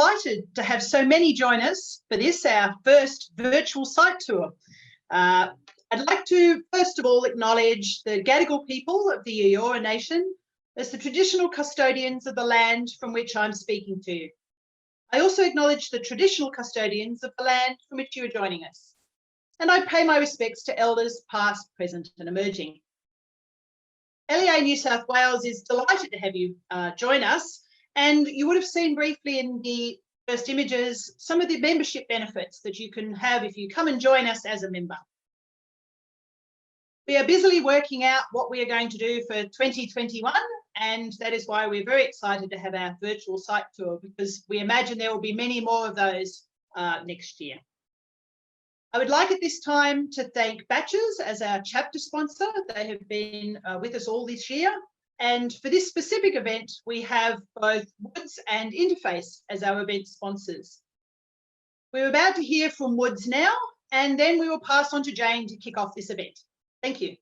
delighted to have so many join us for this, our first virtual site tour. I'd like to first of all acknowledge the Gadigal people of the Eora Nation as the traditional custodians of the land from which I'm speaking to you. I also acknowledge the traditional custodians of the land from which you are joining us. And I pay my respects to elders past, present and emerging. LEA New South Wales is delighted to have you join us, and you would have seen briefly in the first images some of the membership benefits that you can have if you come and join us as a member. We are busily working out what we are going to do for 2021, and that is why we're very excited to have our virtual site tour, because we imagine there will be many more of those next year. I would like at this time to thank Batches as our chapter sponsor. They have been with us all this year. And for this specific event, we have both Woods and Interface as our event sponsors. We're about to hear from Woods now, and then we will pass on to Jane to kick off this event. Thank you.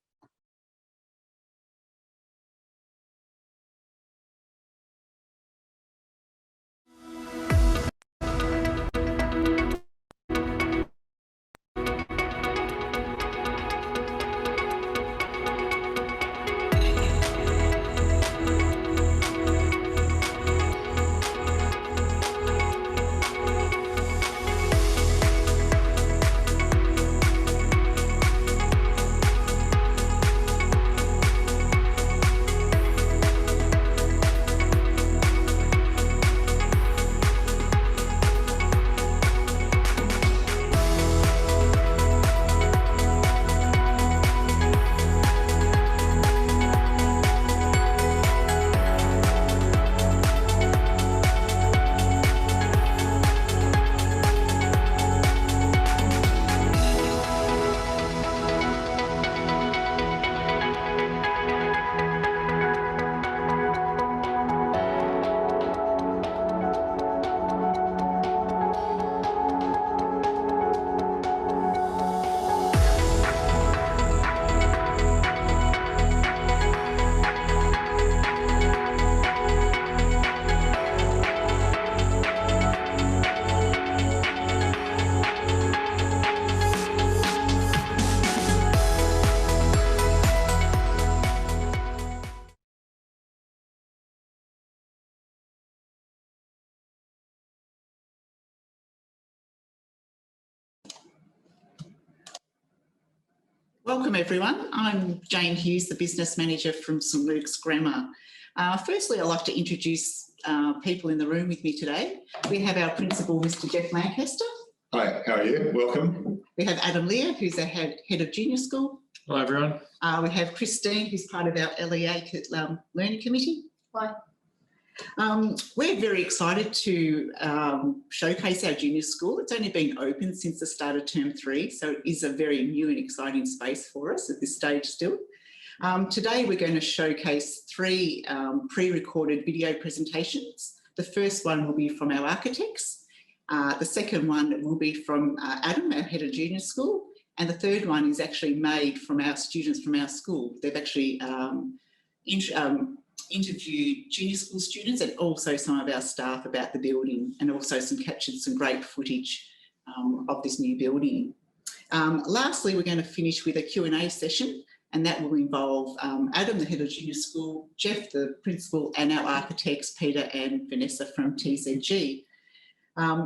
Welcome everyone. I'm Jane Hughes, the Business Manager from St Luke's Grammar. Firstly, I'd like to introduce people in the room with me today. We have our Principal, Mr Jeff Lancaster. Hi, how are you? Welcome. We have Adam Lear, who's our Head of Junior School. Hi everyone. We have Christine, who's part of our LEA Learning Committee. Hi. We're very excited to showcase our junior school. It's only been open since the start of term 3, so it is a very new and exciting space for us at this stage still. Today we're going to showcase 3 pre-recorded video presentations. The first one will be from our architects. The second one will be from Adam, our Head of Junior School. And the third one is actually made from our students from our school. They've actually interviewed junior school students and also some of our staff about the building, and also captured some great footage of this new building. Lastly, we're going to finish with a Q&A session, and that will involve Adam, the Head of Junior School, Jeff, the Principal, and our architects, Peter and Vanessa from TZG.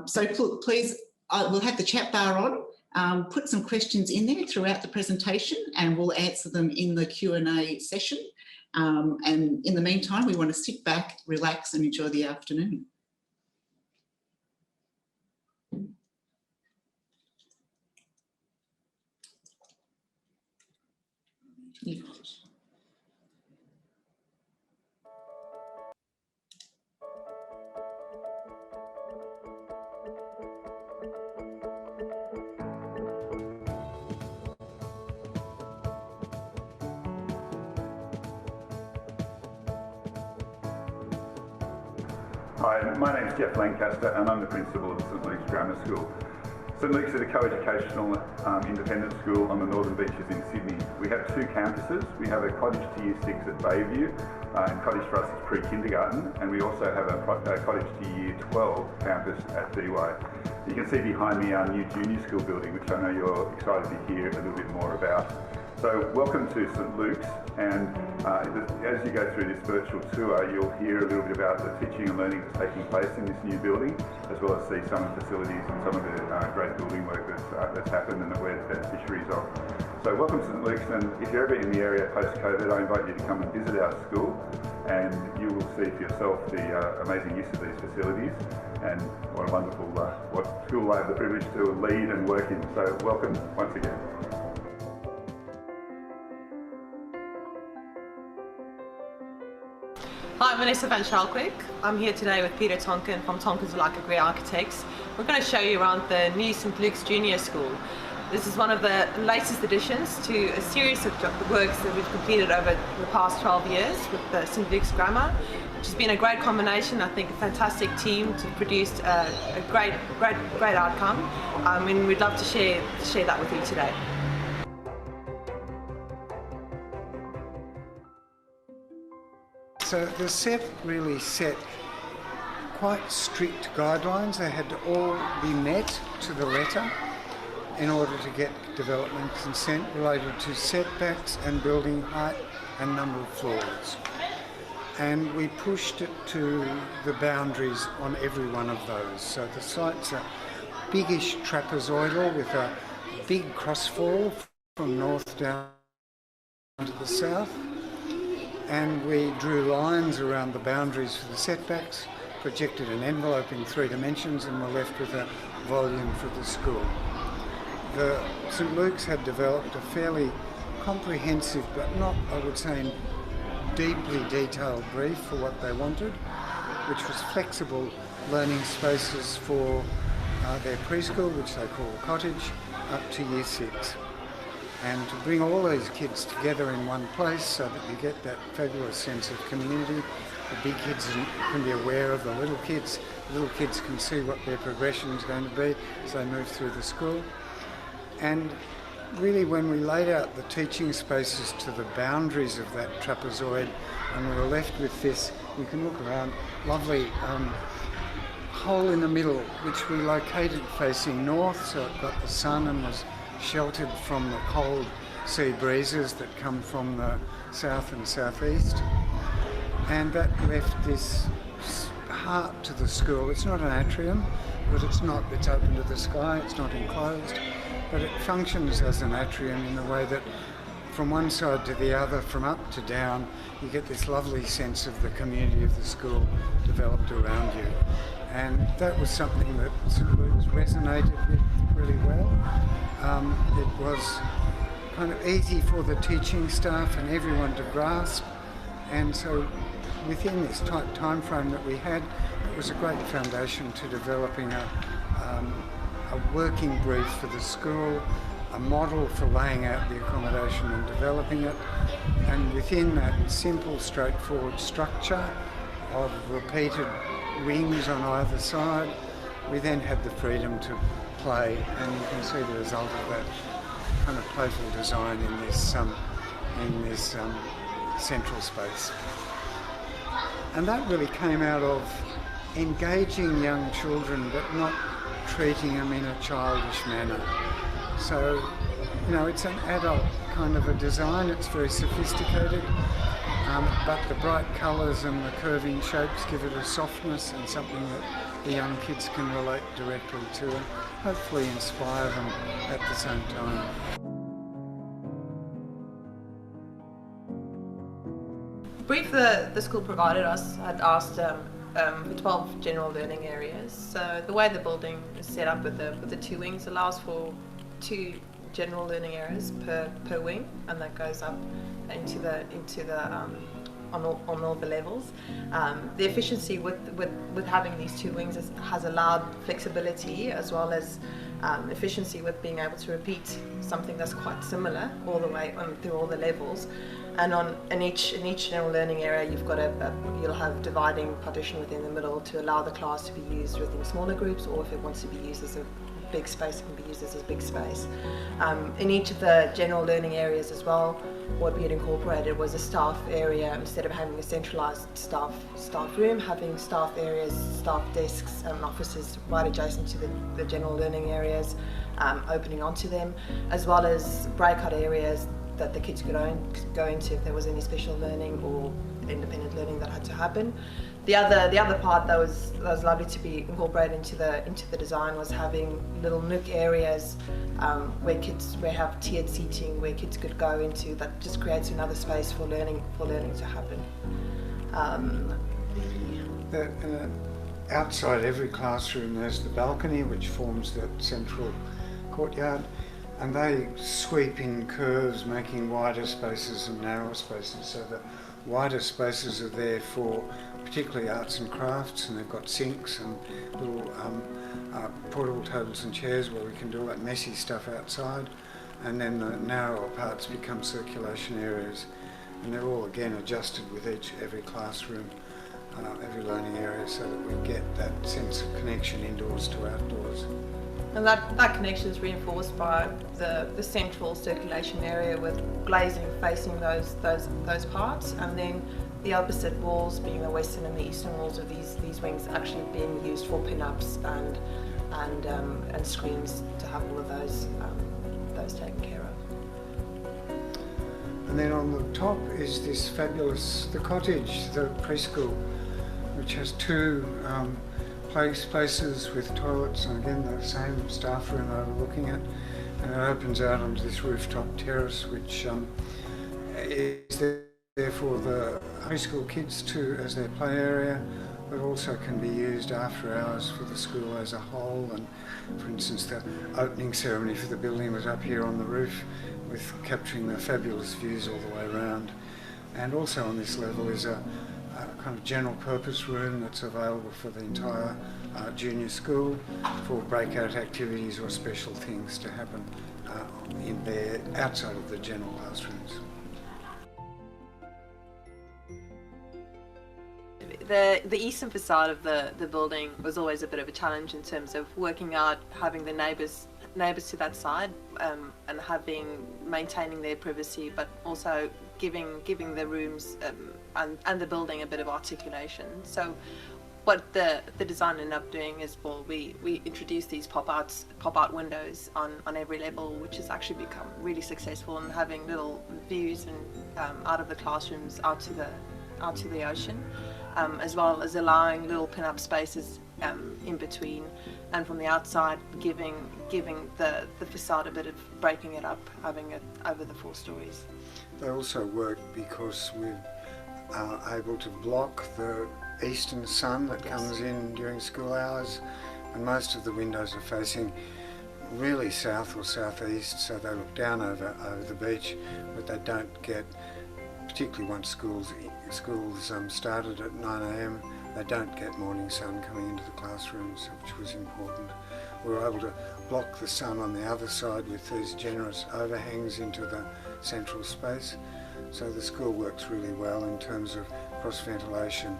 So please, we'll have the chat bar on. Put some questions in there throughout the presentation and we'll answer them in the Q&A session. And in the meantime, we want to sit back, relax and enjoy the afternoon. Hi, my name is Jeff Lancaster and I'm the Principal of St Luke's Grammar School. St Luke's is a co-educational independent school on the Northern Beaches in Sydney. We have two campuses. We have a cottage to Year 6 at Bayview, and cottage for us is pre-kindergarten, and we also have a cottage to Year 12 campus at DY. You can see behind me our new junior school building, which I know you're excited to hear a little bit more about. So welcome to St Luke's, and as you go through this virtual tour, you'll hear a little bit about the teaching and learning that's taking place in this new building, as well as see some of the facilities and some of the great building work that's happened and that we're the beneficiaries of. So welcome to St Luke's, and if you're ever in the area post-COVID, I invite you to come and visit our school, and you will see for yourself the amazing use of these facilities and what a wonderful what school I have the privilege to lead and work in. So welcome once again. Hi, I'm Vanessa van Schalkwijk. I'm here today with Peter Tonkin from Tonkin's Agree Architects. We're going to show you around the new St Luke's Junior School. This is one of the latest additions to a series of works that we've completed over the past 12 years with the St Luke's Grammar, which has been a great combination. I think a fantastic team to produce a great outcome, and we'd love to share that with you today. So the set really set quite strict guidelines. They had to all be met to the letter in order to get development consent related to setbacks and building height and number of floors. And we pushed it to the boundaries on every one of those. So the site's a biggish trapezoidal with a big crossfall from north down to the south. And we drew lines around the boundaries for the setbacks, projected an envelope in 3 dimensions, and were left with a volume for the school. The St Luke's had developed a fairly comprehensive, but not, I would say, deeply detailed brief for what they wanted, which was flexible learning spaces for their preschool, which they call cottage, up to Year 6. And to bring all these kids together in one place so that you get that fabulous sense of community. The big kids can be aware of the little kids. The little kids can see what their progression is going to be as they move through the school. And really when we laid out the teaching spaces to the boundaries of that trapezoid, and we were left with this, you can look around, lovely hole in the middle, which we located facing north, so it got the sun and was sheltered from the cold sea breezes that come from the south and southeast. And that left this heart to the school. It's not an atrium, but it's open to the sky, it's not enclosed, but it functions as an atrium in the way that from one side to the other, from up to down, you get this lovely sense of the community of the school developed around you. And that was something that St Luke's resonated with really well. It was kind of easy for the teaching staff and everyone to grasp, and so within this tight time frame that we had, it was a great foundation to developing a working brief for the school, a model for laying out the accommodation and developing it, and within that simple, straightforward structure of repeated wings on either side, we then had the freedom to play, and you can see the result of that kind of playful design in this central space. And that really came out of engaging young children but not treating them in a childish manner. So, you know, it's an adult kind of a design, it's very sophisticated, but the bright colours and the curving shapes give it a softness and something that the young kids can relate directly to and hopefully inspire them at the same time. The brief the school provided us had asked for 12 general learning areas. So the way the building is set up with the 2 wings allows for 2 general learning areas per wing, and that goes up into the on all the levels. The efficiency with having these 2 wings has allowed flexibility as well as efficiency with being able to repeat something that's quite similar all the way through all the levels. And in each general learning area, you'll have dividing partition within the middle to allow the class to be used within smaller groups, or if it wants to be used as a big space can be used as a big space. In each of the general learning areas as well, what we had incorporated was a staff area. Instead of having a centralised staff room, having staff areas, staff desks and offices right adjacent to the general learning areas, opening onto them, as well as breakout areas that the kids could go into if there was any special learning or independent learning that had to happen. The other part that was lovely to be incorporated into the design was having little nook areas where have tiered seating where kids could go into. That just creates another space for learning to happen. Outside every classroom there's the balcony which forms that central courtyard, and they sweep in curves, making wider spaces and narrower spaces. So the wider spaces are there for particularly arts and crafts, and they've got sinks and little portable tables and chairs where we can do all that messy stuff outside, and then the narrower parts become circulation areas, and they're all again adjusted with every classroom, every learning area, so that we get that sense of connection indoors to outdoors. And that connection is reinforced by the central circulation area with glazing facing those parts, and then the opposite walls, being the western and the eastern walls of these wings, actually being used for pin-ups and screens to have all of those taken care of. And then on the top is this fabulous, the cottage, the preschool, which has two play spaces with toilets, and again the same staff room overlooking it, and it opens out onto this rooftop terrace, which is there for the preschool kids too as their play area, but also can be used after hours for the school as a whole. And for instance, the opening ceremony for the building was up here on the roof, with capturing the fabulous views all the way around. And also on this level is a kind of general purpose room that's available for the entire junior school for breakout activities or special things to happen in there outside of the general classrooms. The eastern facade of the building was always a bit of a challenge in terms of working out having the neighbours to that side and maintaining their privacy, but also giving the rooms and the building a bit of articulation. So what the design ended up doing is, well, we introduced these pop-out windows on every level, which has actually become really successful in having little views and out of the classrooms out to the ocean, as well as allowing little pin-up spaces in between, and from the outside giving the facade a bit of breaking it up, having it over the 4 stories. They also work because we are able to block the eastern sun that comes in during school hours, and most of the windows are facing really south or southeast, so they look down over the beach, but they don't get, particularly once schools started at 9 a.m, they don't get morning sun coming into the classrooms, which was important. We were able to block the sun on the other side with these generous overhangs into the central space, so the school works really well in terms of cross ventilation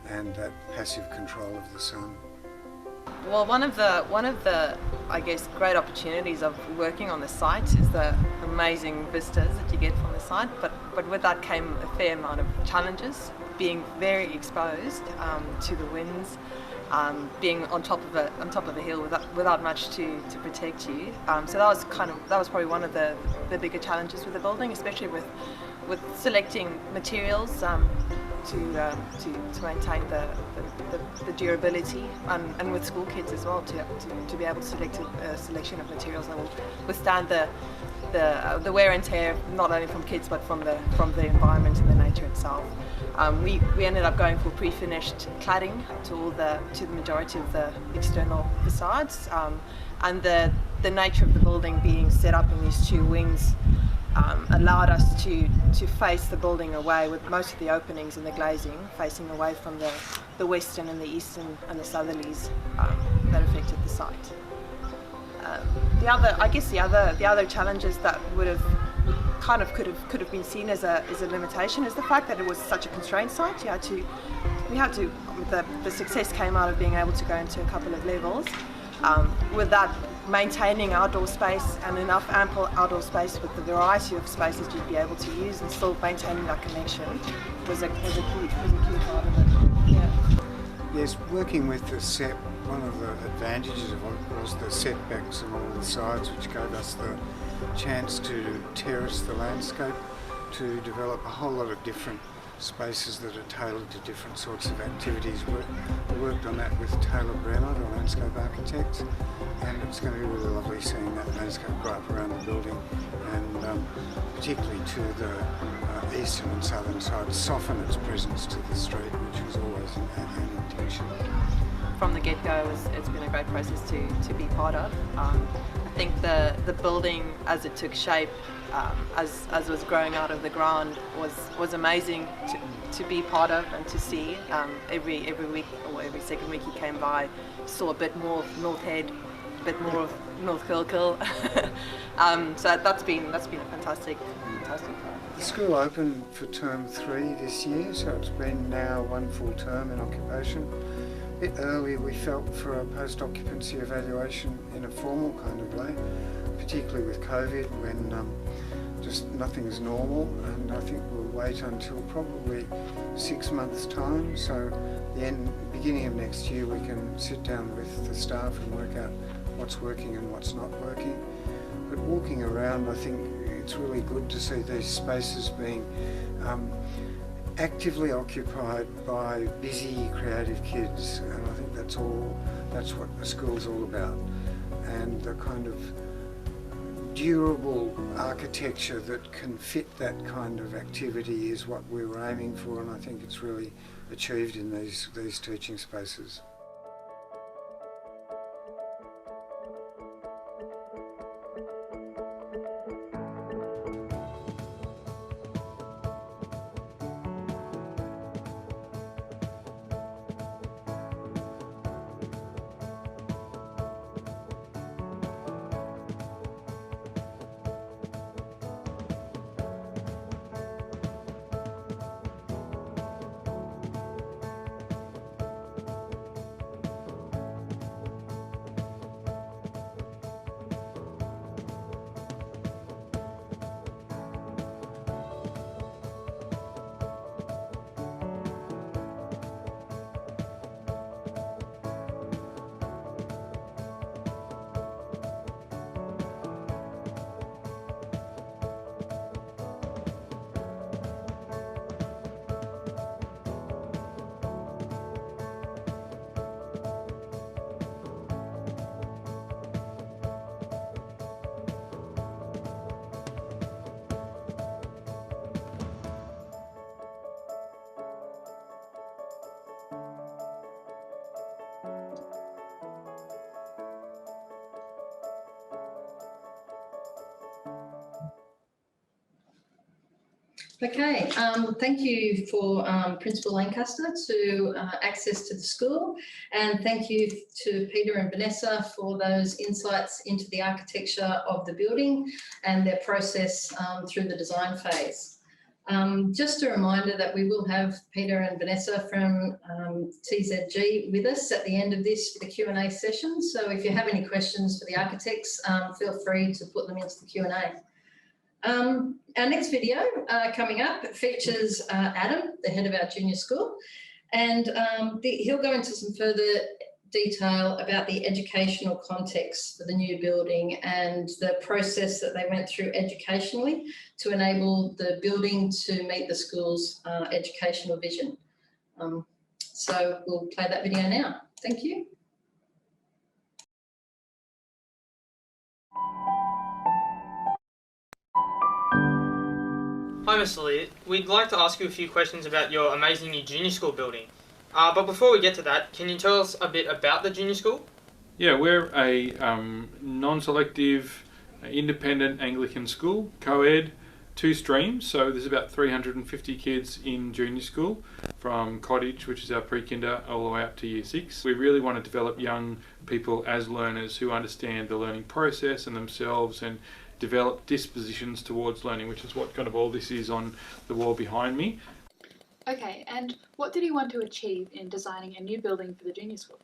and that passive control of the sun. Well, one of the I guess great opportunities of working on the site is the amazing vistas that you get from the site, but with that came a fair amount of challenges, being very exposed to the winds, being on top of a hill without much to protect you. So that was probably one of the bigger challenges with the building, especially with selecting materials to maintain the durability, and with school kids as well, to be able to select a selection of materials that will withstand the wear and tear, not only from kids but from the environment and the nature itself. We ended up going for pre-finished cladding to the majority of the external facades, and the nature of the building being set up in these 2 wings allowed us to face the building away, with most of the openings and the glazing facing away from the western and the eastern and the southerlies that affected the site. The other challenges that would have could have been seen as a limitation is the fact that it was such a constrained site. The success came out of being able to go into a couple of levels. With that maintaining outdoor space and enough ample outdoor space with the variety of spaces you'd be able to use and still maintaining that connection was a key part of it. Yeah. Yes, working with the SEP, one of the advantages of it was the setbacks on all the sides, which gave us the chance to terrace the landscape, to develop a whole lot of different spaces that are tailored to different sorts of activities. We worked on that with Taylor Bremer, the landscape architect, and it's going to be really lovely seeing that landscape grow up around the building, and particularly to the eastern and southern side, soften its presence to the street, which was always an intention. From the get-go, it's been a great process to be part of. I think the building, as it took shape, as was growing out of the ground, was amazing to be part of and to see. Every week or every second week he came by, saw a bit more of North Head, a bit more of North Kilkil. So that's been a fantastic part. The school opened for term 3 this year, so it's been now 1 full term in occupation. A bit early, we felt, for a post-occupancy evaluation in a formal kind of way, particularly with COVID, when just nothing's normal, and I think we'll wait until probably 6 months' time, so beginning of next year we can sit down with the staff and work out what's working and what's not working. But walking around, I think it's really good to see these spaces being actively occupied by busy, creative kids, and I think that's what a school's all about. And the kind of durable architecture that can fit that kind of activity is what we were aiming for, and I think it's really achieved in these teaching spaces. Okay, thank you for Principal Lancaster to access to the school, and thank you to Peter and Vanessa for those insights into the architecture of the building and their process through the design phase. Just a reminder that we will have Peter and Vanessa from TZG with us at the end of this for the Q&A session, so if you have any questions for the architects, feel free to put them into the Q&A. Our next video coming up features Adam, the head of our junior school, and he'll go into some further detail about the educational context for the new building and the process that they went through educationally to enable the building to meet the school's educational vision. So we'll play that video now. Thank you. Hi Mr. Lee, we'd like to ask you a few questions about your amazing new junior school building. But before we get to that, can you tell us a bit about the junior school? Yeah, we're a non-selective, independent Anglican school, co-ed, 2 streams, so there's about 350 kids in junior school, from Cottage, which is our pre-kinder, all the way up to year 6. We really want to develop young people as learners who understand the learning process and themselves and develop dispositions towards learning, which is what kind of all this is on the wall behind me. Okay, and what did you want to achieve in designing a new building for the junior school?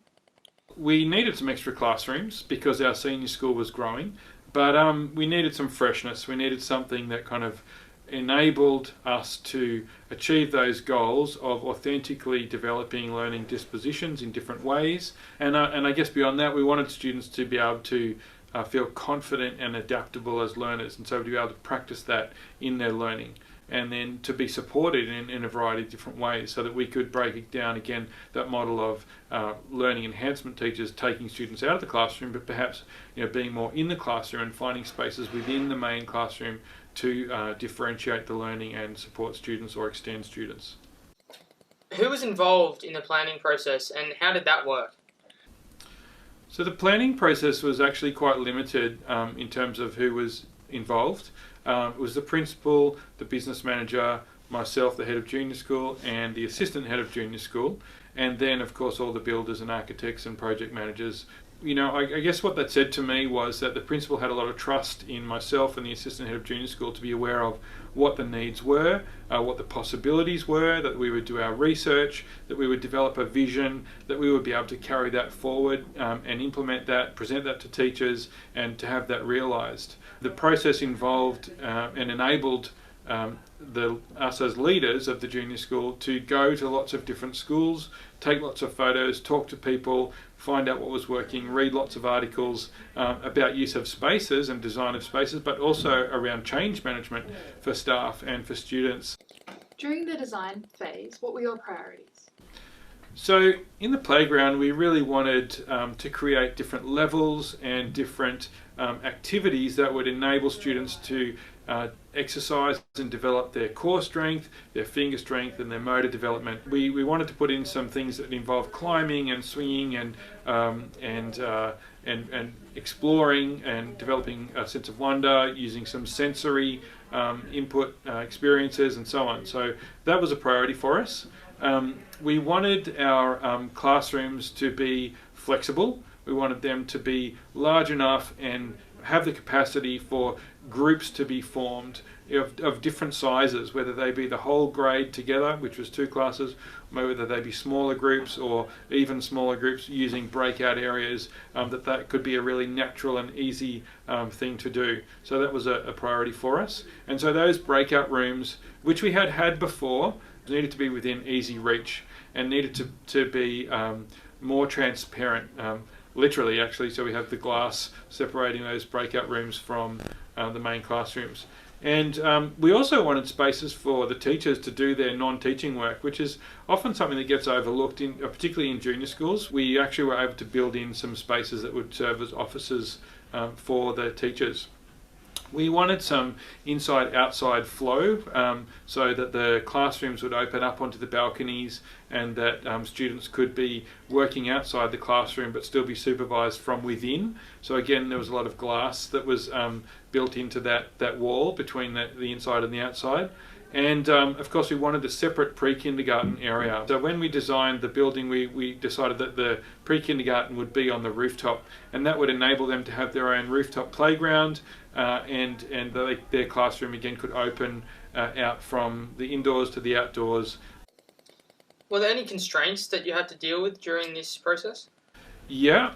We needed some extra classrooms because our senior school was growing, but we needed some freshness. We needed something that kind of enabled us to achieve those goals of authentically developing learning dispositions in different ways. And I guess beyond that, we wanted students to be able to feel confident and adaptable as learners, and so to be able to practice that in their learning, and then to be supported in a variety of different ways, so that we could break it down again, that model of learning enhancement teachers taking students out of the classroom, but perhaps being more in the classroom and finding spaces within the main classroom to differentiate the learning and support students or extend students. Who was involved in the planning process and how did that work? So the planning process was actually quite limited in terms of who was involved. It was the principal, the business manager, myself, the head of junior school, and the assistant head of junior school, and then of course all the builders and architects and project managers. I guess what that said to me was that the principal had a lot of trust in myself and the assistant head of junior school to be aware of what the needs were, what the possibilities were, that we would do our research, that we would develop a vision, that we would be able to carry that forward and implement that, present that to teachers, and to have that realised. The process involved and enabled us as leaders of the junior school to go to lots of different schools, take lots of photos, talk to people, find out what was working, read lots of articles about use of spaces and design of spaces, but also around change management for staff and for students. During the design phase, what were your priorities? So in the playground, we really wanted to create different levels and different activities that would enable students to exercise and develop their core strength, their finger strength, and their motor development. We wanted to put in some things that involve climbing and swinging and exploring and developing a sense of wonder, using some sensory input experiences and so on. So that was a priority for us. We wanted our classrooms to be flexible. We wanted them to be large enough and have the capacity for groups to be formed of different sizes, whether they be the whole grade together, which was 2 classes, whether they be smaller groups or even smaller groups using breakout areas, that could be a really natural and easy thing to do. So that was a priority for us. And so those breakout rooms, which we had before, needed to be within easy reach and needed to be more transparent, literally actually, so we have the glass separating those breakout rooms from the main classrooms. And we also wanted spaces for the teachers to do their non-teaching work, which is often something that gets overlooked, particularly in junior schools. We actually were able to build in some spaces that would serve as offices for the teachers. We wanted some inside-outside flow so that the classrooms would open up onto the balconies and that students could be working outside the classroom but still be supervised from within. So again, there was a lot of glass that was built into that wall between the inside and the outside. And of course we wanted a separate pre-kindergarten area. So when we designed the building, we decided that the pre-kindergarten would be on the rooftop, and that would enable them to have their own rooftop playground, and their classroom again could open out from the indoors to the outdoors. Were there any constraints that you had to deal with during this process? Yeah,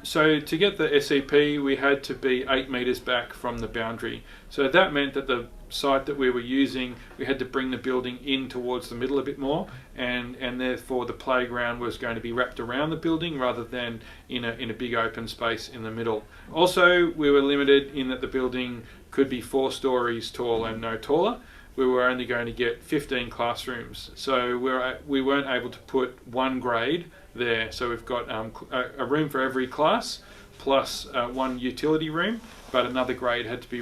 so to get the SEP we had to be 8 metres back from the boundary. So that meant that the site that we were using, we had to bring the building in towards the middle a bit more, and therefore the playground was going to be wrapped around the building rather than in a big open space in the middle. Also, we were limited in that the building could be 4 stories tall and no taller. We were only going to get 15 classrooms, so we weren't able to put 1 grade there. So we've got a room for every class, plus 1 utility room, but another grade had to be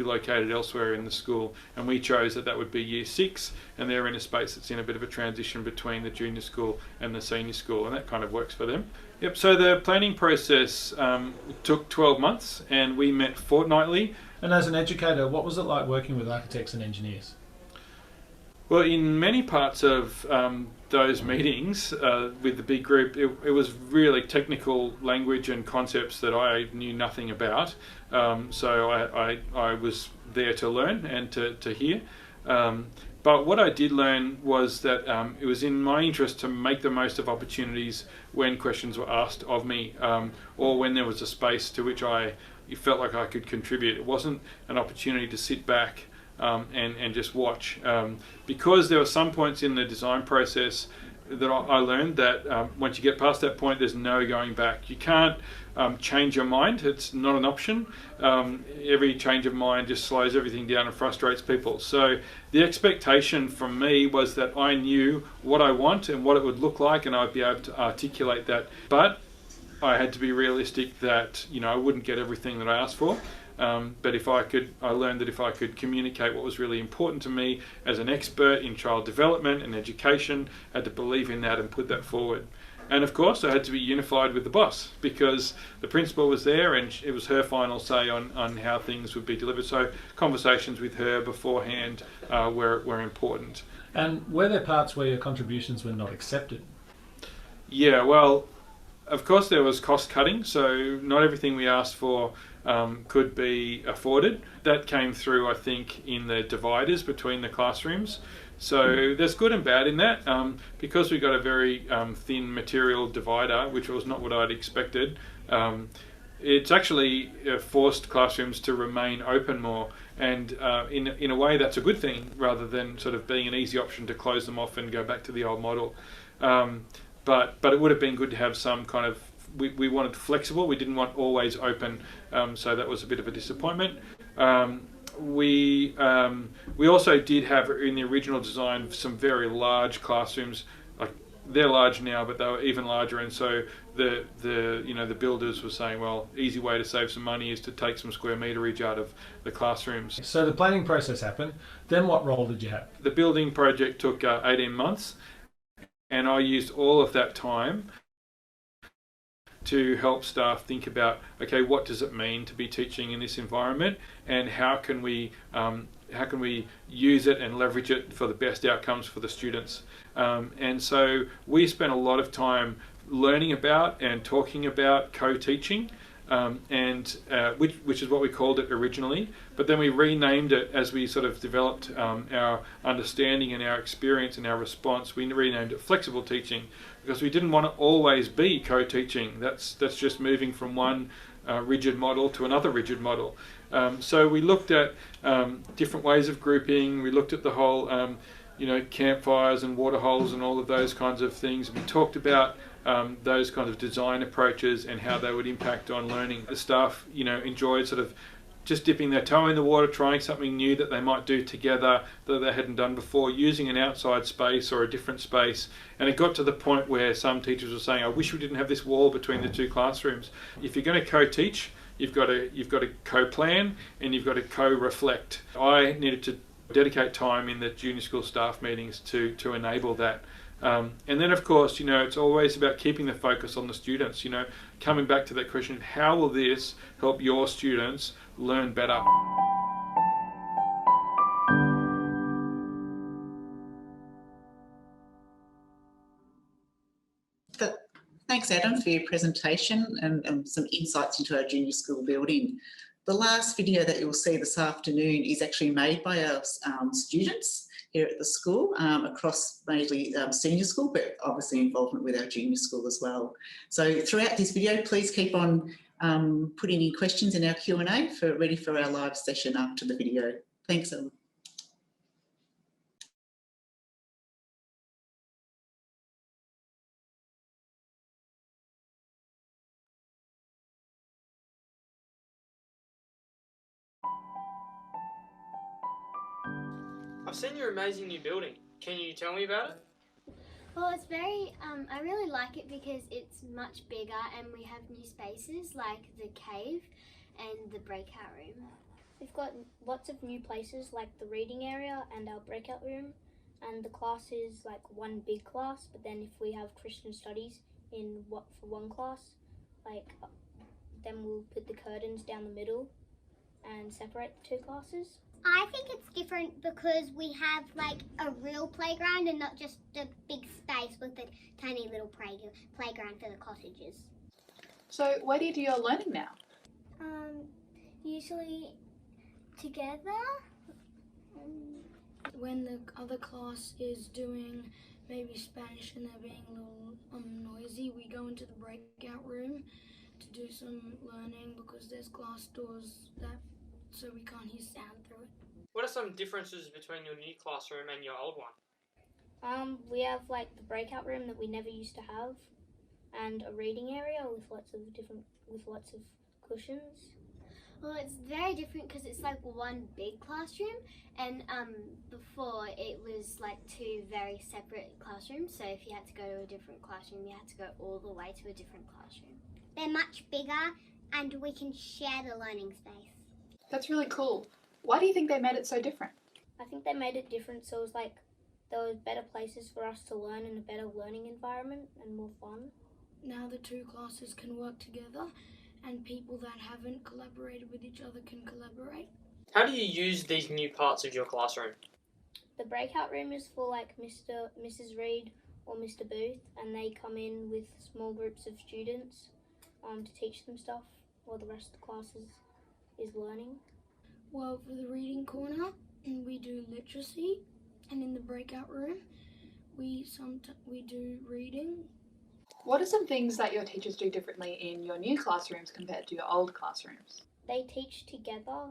located elsewhere in the school, and we chose that would be year 6, and they're in a space that's in a bit of a transition between the junior school and the senior school, and that kind of works for them. Yep. So the planning process took 12 months, and we met fortnightly. And as an educator, what was it like working with architects and engineers? Well, in many parts of those meetings with the big group, it was really technical language and concepts that I knew nothing about. So I was there to learn and to hear. But what I did learn was that it was in my interest to make the most of opportunities when questions were asked of me, or when there was a space to which I felt like I could contribute. It wasn't an opportunity to sit back and just watch, because there were some points in the design process that I learned that once you get past that point, there's no going back. You can't change your mind. It's not an option. Every change of mind just slows everything down and frustrates people. So the expectation from me was that I knew what I want and what it would look like, and I'd be able to articulate that. But I had to be realistic that, you know, I wouldn't get everything that I asked for. But if I could, I learned that if I could communicate what was really important to me as an expert in child development and education, I had to believe in that and put that forward. And of course, I had to be unified with the boss, because the principal was there and it was her final say on how things would be delivered. So conversations with her beforehand were important. And were there parts where your contributions were not accepted? Yeah, well, of course there was cost cutting, so not everything we asked for could be afforded. That came through, I think, in the dividers between the classrooms. So there's good and bad in that. Because we got a very thin material divider, which was not what I'd expected, it's actually forced classrooms to remain open more. And in a way, that's a good thing, rather than sort of being an easy option to close them off and go back to the old model. But it would have been good to have some kind of, we wanted flexible, we didn't want always open, so that was a bit of a disappointment. We also did have in the original design some very large classrooms. Like, they're large now, but they were even larger, and so the builders were saying, well, easy way to save some money is to take some square meterage out of the classrooms. So the planning process happened. Then what role did you have? The building project took 18 months, and I used all of that time to help staff think about, okay, what does it mean to be teaching in this environment, and how can we use it and leverage it for the best outcomes for the students. And so we spent a lot of time learning about and talking about co-teaching, which is what we called it originally, but then we renamed it as we sort of developed our understanding and our experience and our response. We renamed it flexible teaching, because we didn't want to always be co-teaching. That's just moving from one rigid model to another rigid model. So we looked at different ways of grouping. We looked at the whole campfires and water holes and all of those kinds of things. We talked about those kinds of design approaches and how they would impact on learning. The staff, enjoyed sort of just dipping their toe in the water, trying something new that they might do together that they hadn't done before, using an outside space or a different space. And it got to the point where some teachers were saying, I wish we didn't have this wall between the two classrooms. If you're going to co-teach, you've got to co-plan and you've got to co-reflect. I needed to dedicate time in the junior school staff meetings to enable that. And then, of course, it's always about keeping the focus on the students, coming back to that question, how will this help your students learn better? Thanks, Adam, for your presentation and some insights into our junior school building. The last video that you'll see this afternoon is actually made by our students here at the school, across mainly senior school, but obviously involvement with our junior school as well. So throughout this video, please keep on putting in questions in our Q&A ready for our live session after the video. Thanks, Ellen. I've seen your amazing new building. Can you tell me about it? Well, it's very, I really like it because it's much bigger and we have new spaces like the cave and the breakout room. We've got lots of new places like the reading area and our breakout room, and the class is like one big class, but then if we have Christian studies for one class, then we'll put the curtains down the middle and separate the two classes. I think it's different because we have like a real playground and not just a big space with a tiny little playground for the cottages. So where do you do your learning now? Usually together. When the other class is doing maybe Spanish and they're being a little noisy, we go into the breakout room to do some learning because there's glass doors so we can't hear sound through it. What are some differences between your new classroom and your old one? We have like the breakout room that we never used to have, and a reading area with lots of cushions. Well, it's very different because it's like one big classroom, and before it was like two very separate classrooms. So if you had to go to a different classroom, you had to go all the way to a different classroom. They're much bigger, and we can share the learning space. That's really cool. Why do you think they made it so different? I think they made it different so it was like there was better places for us to learn in a better learning environment and more fun. Now the two classes can work together and people that haven't collaborated with each other can collaborate. How do you use these new parts of your classroom? The breakout room is for like Mrs. Reed or Mr. Booth, and they come in with small groups of students to teach them stuff while the rest of the class is learning. Well, for the reading corner, we do literacy, and in the breakout room, we do reading. What are some things that your teachers do differently in your new classrooms compared to your old classrooms? They teach together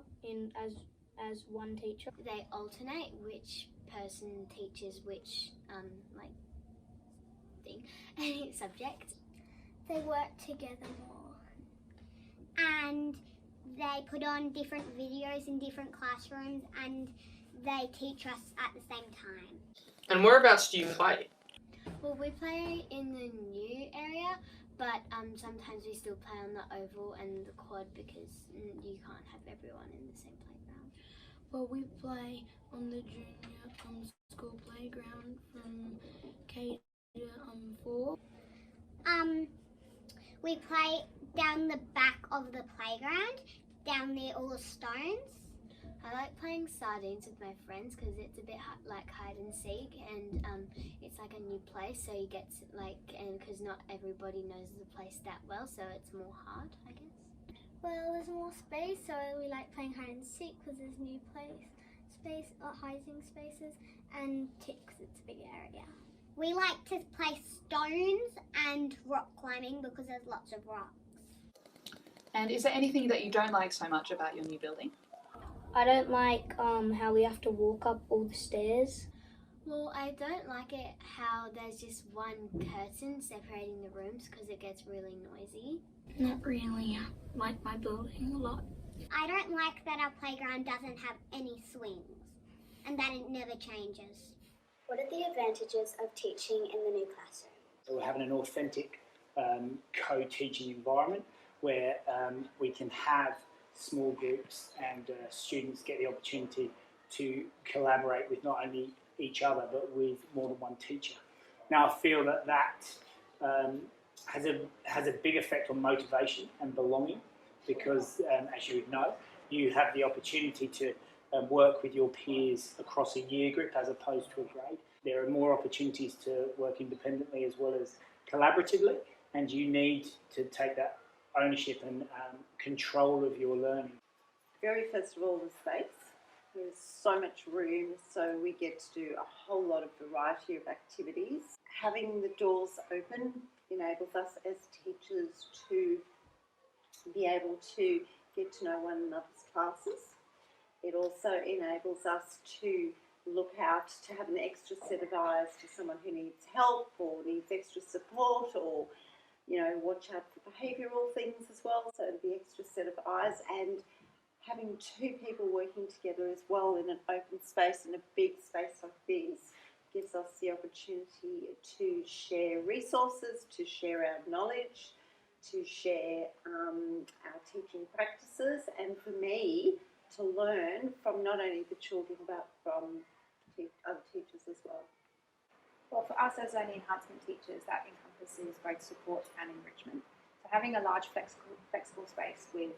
as one teacher. They alternate which person teaches which any subject. They work together more. And they put on different videos in different classrooms and they teach us at the same time. And whereabouts do you play? Well, we play in the new area, but sometimes we still play on the oval and the quad because you can't have everyone in the same playground. Well, we play on the junior school playground from K to 4. We play down the back of the playground, down near all the stones. I like playing sardines with my friends because it's a bit like hide and seek, and it's like a new place, so you get to, and because not everybody knows the place that well, so it's more hard, I guess. Well, there's more space, so we like playing hide and seek because there's new hiding spaces, and ticks, it's a big area. We like to play stones and rock climbing because there's lots of rocks. And is there anything that you don't like so much about your new building? I don't like how we have to walk up all the stairs. Well, I don't like it how there's just one curtain separating the rooms because it gets really noisy. Not really. I like my building a lot. I don't like that our playground doesn't have any swings and that it never changes. What are the advantages of teaching in the new classroom? So we're having an authentic co-teaching environment where we can have small groups and students get the opportunity to collaborate with not only each other but with more than one teacher. Now I feel that has a big effect on motivation and belonging because as you would know, you have the opportunity to work with your peers across a year group as opposed to a grade. There are more opportunities to work independently as well as collaboratively, and you need to take that ownership and control of your learning. Very first of all, the space. There's so much room, so we get to do a whole lot of variety of activities. Having the doors open enables us as teachers to be able to get to know one another's classes. It also enables us to look out to have an extra set of eyes to someone who needs help or needs extra support or watch out for behavioural things as well, so the extra set of eyes, and having two people working together as well in an open space, in a big space like this, gives us the opportunity to share resources, to share our knowledge, to share our teaching practices, and for me to learn from not only the children but from other teachers as well. Well, for us as learning enhancement teachers, that encompasses both support and enrichment. So having a large flexible space with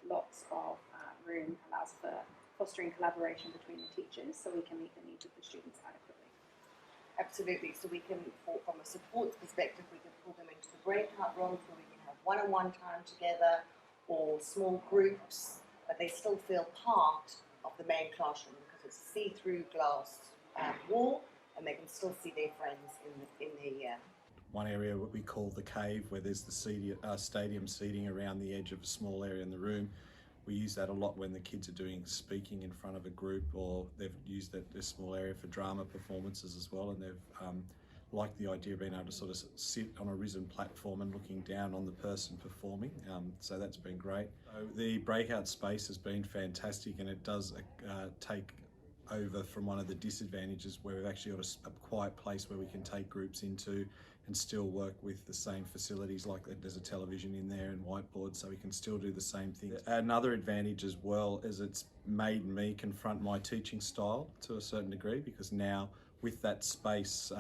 lots of room allows for fostering collaboration between the teachers so we can meet the needs of the students adequately. Absolutely. So we can, from a support perspective, we can pull them into the breakout rooms where we can have one-on-one time together or small groups, but they still feel part the main classroom because it's a see-through glass wall, and they can still see their friends in the one area what we call the cave, where there's the stadium seating around the edge of a small area in the room. We use that a lot when the kids are doing speaking in front of a group, or they've used this small area for drama performances as well, and they've liked the idea of being able to sort of sit on a risen platform and looking down on the person performing, so that's been great. So the breakout space has been fantastic, and it does take over from one of the disadvantages where we've actually got a quiet place where we can take groups into and still work with the same facilities, like there's a television in there and whiteboards, so we can still do the same thing. Another advantage as well is it's made me confront my teaching style to a certain degree, because now with that space,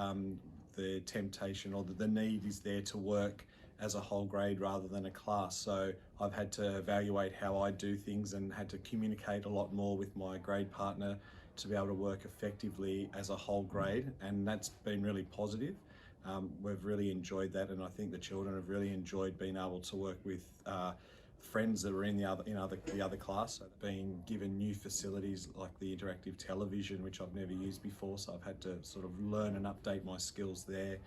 the temptation or the need is there to work as a whole grade rather than a class. So I've had to evaluate how I do things and had to communicate a lot more with my grade partner to be able to work effectively as a whole grade, and that's been really positive. We've really enjoyed that, and I think the children have really enjoyed being able to work with friends that were in the other class. So being given new facilities like the interactive television, which I've never used before, so I've had to sort of learn and update my skills there.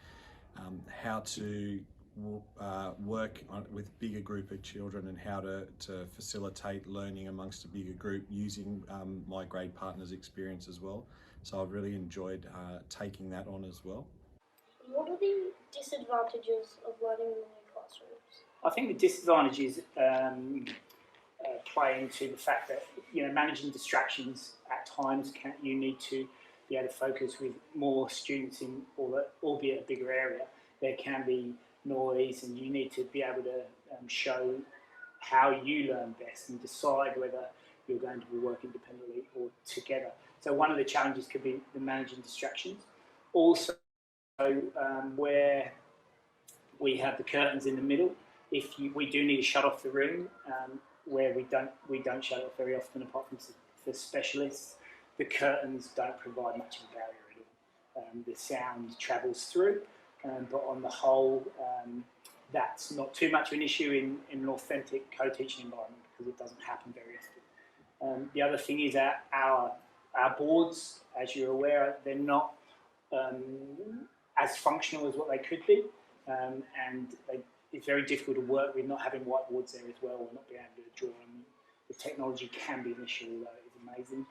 How to work with bigger group of children and how to facilitate learning amongst a bigger group using my grade partner's experience as well. So I've really enjoyed taking that on as well. What are the disadvantages of learning in the new classrooms? I think the disadvantages play into the fact that, you know, managing distractions at times you need to be able to focus with more students in, albeit a bigger area. There can be noise, and you need to be able to show how you learn best and decide whether you're going to be working independently or together. So one of the challenges could be the managing distractions. Also, where we have the curtains in the middle, we do need to shut off the room, where we don't shut it off very often, apart from for specialists. The curtains don't provide much of a barrier at all. The sound travels through, but on the whole, that's not too much of an issue in an authentic co-teaching environment, because it doesn't happen very often. The other thing is our boards, as you're aware, they're not as functional as what they could be, and it's very difficult to work with not having whiteboards there as well, or not being able to draw on them. The technology can be an issue, although it's amazing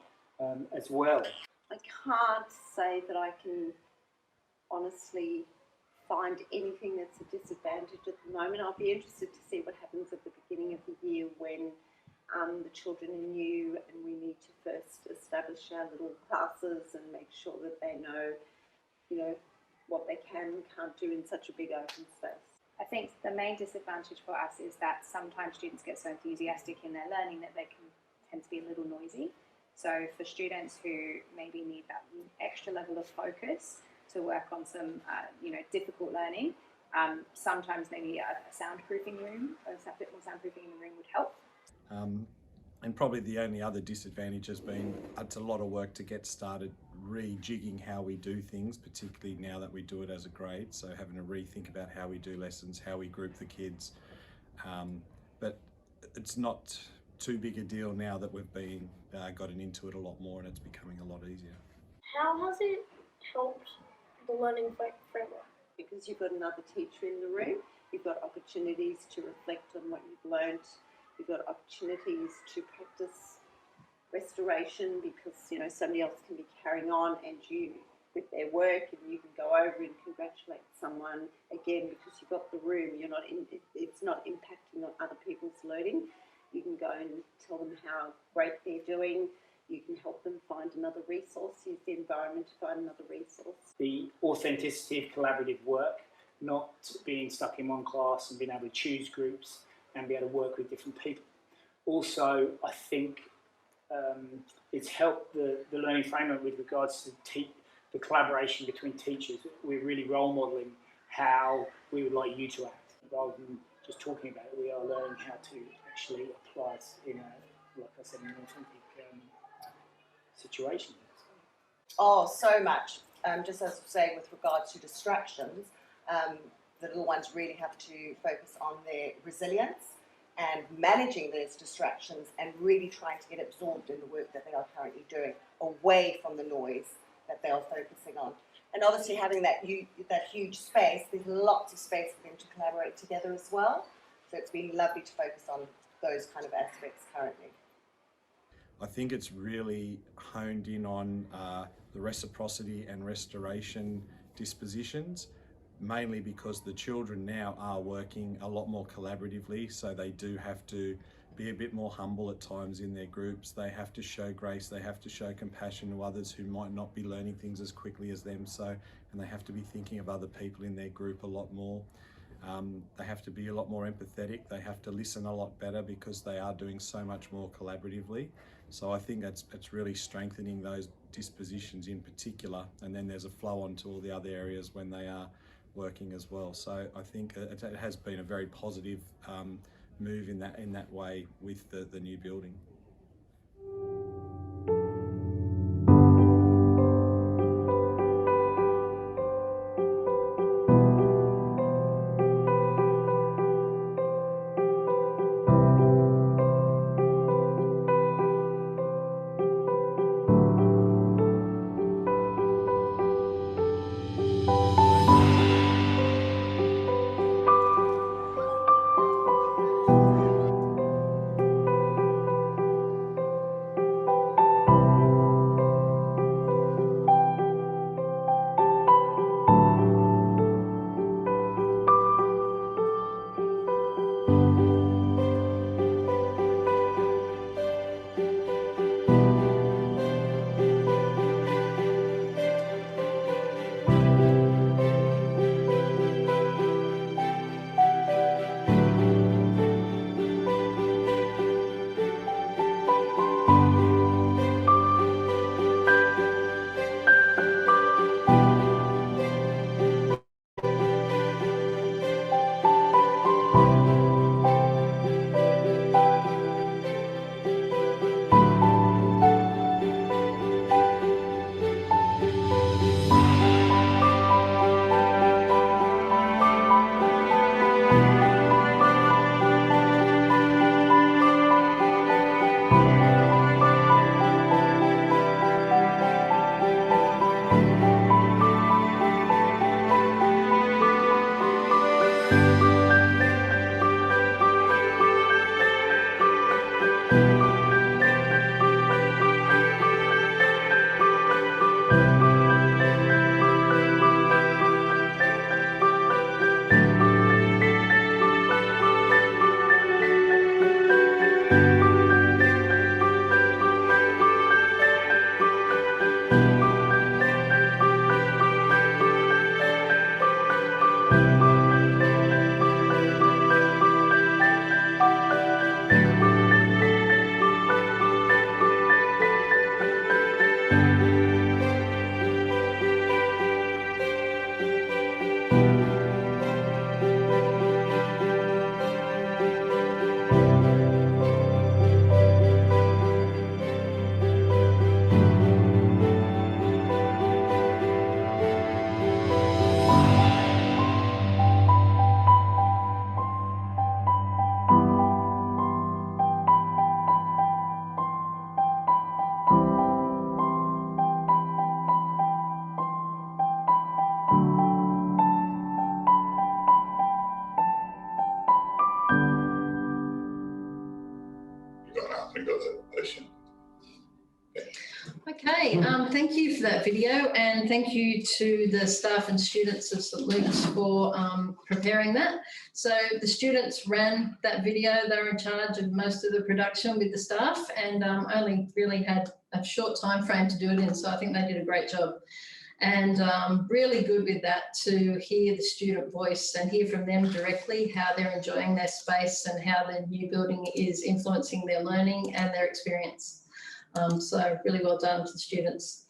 as well. I can't say that I can honestly find anything that's a disadvantage at the moment. I'll be interested to see what happens at the beginning of the year when the children are new and we need to first establish our little classes and make sure that they know, you know, what they can and can't do in such a big open space. I think the main disadvantage for us is that sometimes students get so enthusiastic in their learning that they can tend to be a little noisy. So for students who maybe need that extra level of focus to work on some difficult learning, sometimes maybe a soundproofing room, a bit more soundproofing in the room would help. And probably the only other disadvantage has been it's a lot of work to get started rejigging how we do things, particularly now that we do it as a grade. So having to rethink about how we do lessons, how we group the kids. But it's not too big a deal now that we've gotten into it a lot more, and it's becoming a lot easier. How has it helped the learning framework? Because you've got another teacher in the room, you've got opportunities to reflect on what you've learned. You've got opportunities to practice restoration, because somebody else can be carrying on and you with their work, and you can go over and congratulate someone again because you've got the room. It's not impacting on other people's learning. You can go and tell them how great they're doing. You can help them find another resource, use the environment to find another resource. The authenticity of collaborative work, not being stuck in one class and being able to choose groups and be able to work with different people. Also, I think it's helped the learning framework with regards to the collaboration between teachers. We're really role modelling how we would like you to act. Rather than just talking about it, we are learning how to actually apply it in like I said, an authentic situation. Oh, so much. Just as I was saying, with regards to distractions, the little ones really have to focus on their resilience and managing those distractions and really trying to get absorbed in the work that they are currently doing, away from the noise that they are focusing on. And obviously having that huge space, there's lots of space for them to collaborate together as well. So it's been lovely to focus on those kind of aspects currently. I think it's really honed in on the reciprocity and restoration dispositions, mainly because the children now are working a lot more collaboratively, so they do have to be a bit more humble at times in their groups. They have to show grace, they have to show compassion to others who might not be learning things as quickly as them, and they have to be thinking of other people in their group a lot more. They have to be a lot more empathetic, they have to listen a lot better because they are doing so much more collaboratively. So I think it's really strengthening those dispositions in particular, and then there's a flow on to all the other areas when they are working as well. So I think it has been a very positive move in that way with the new building. Okay, thank you for that video, and thank you to the staff and students of St Luke's for preparing that. So the students ran that video, they were in charge of most of the production with the staff, and only really had a short time frame to do it in, so I think they did a great job. And really good with that to hear the student voice and hear from them directly how they're enjoying their space and how the new building is influencing their learning and their experience. So really well done to the students.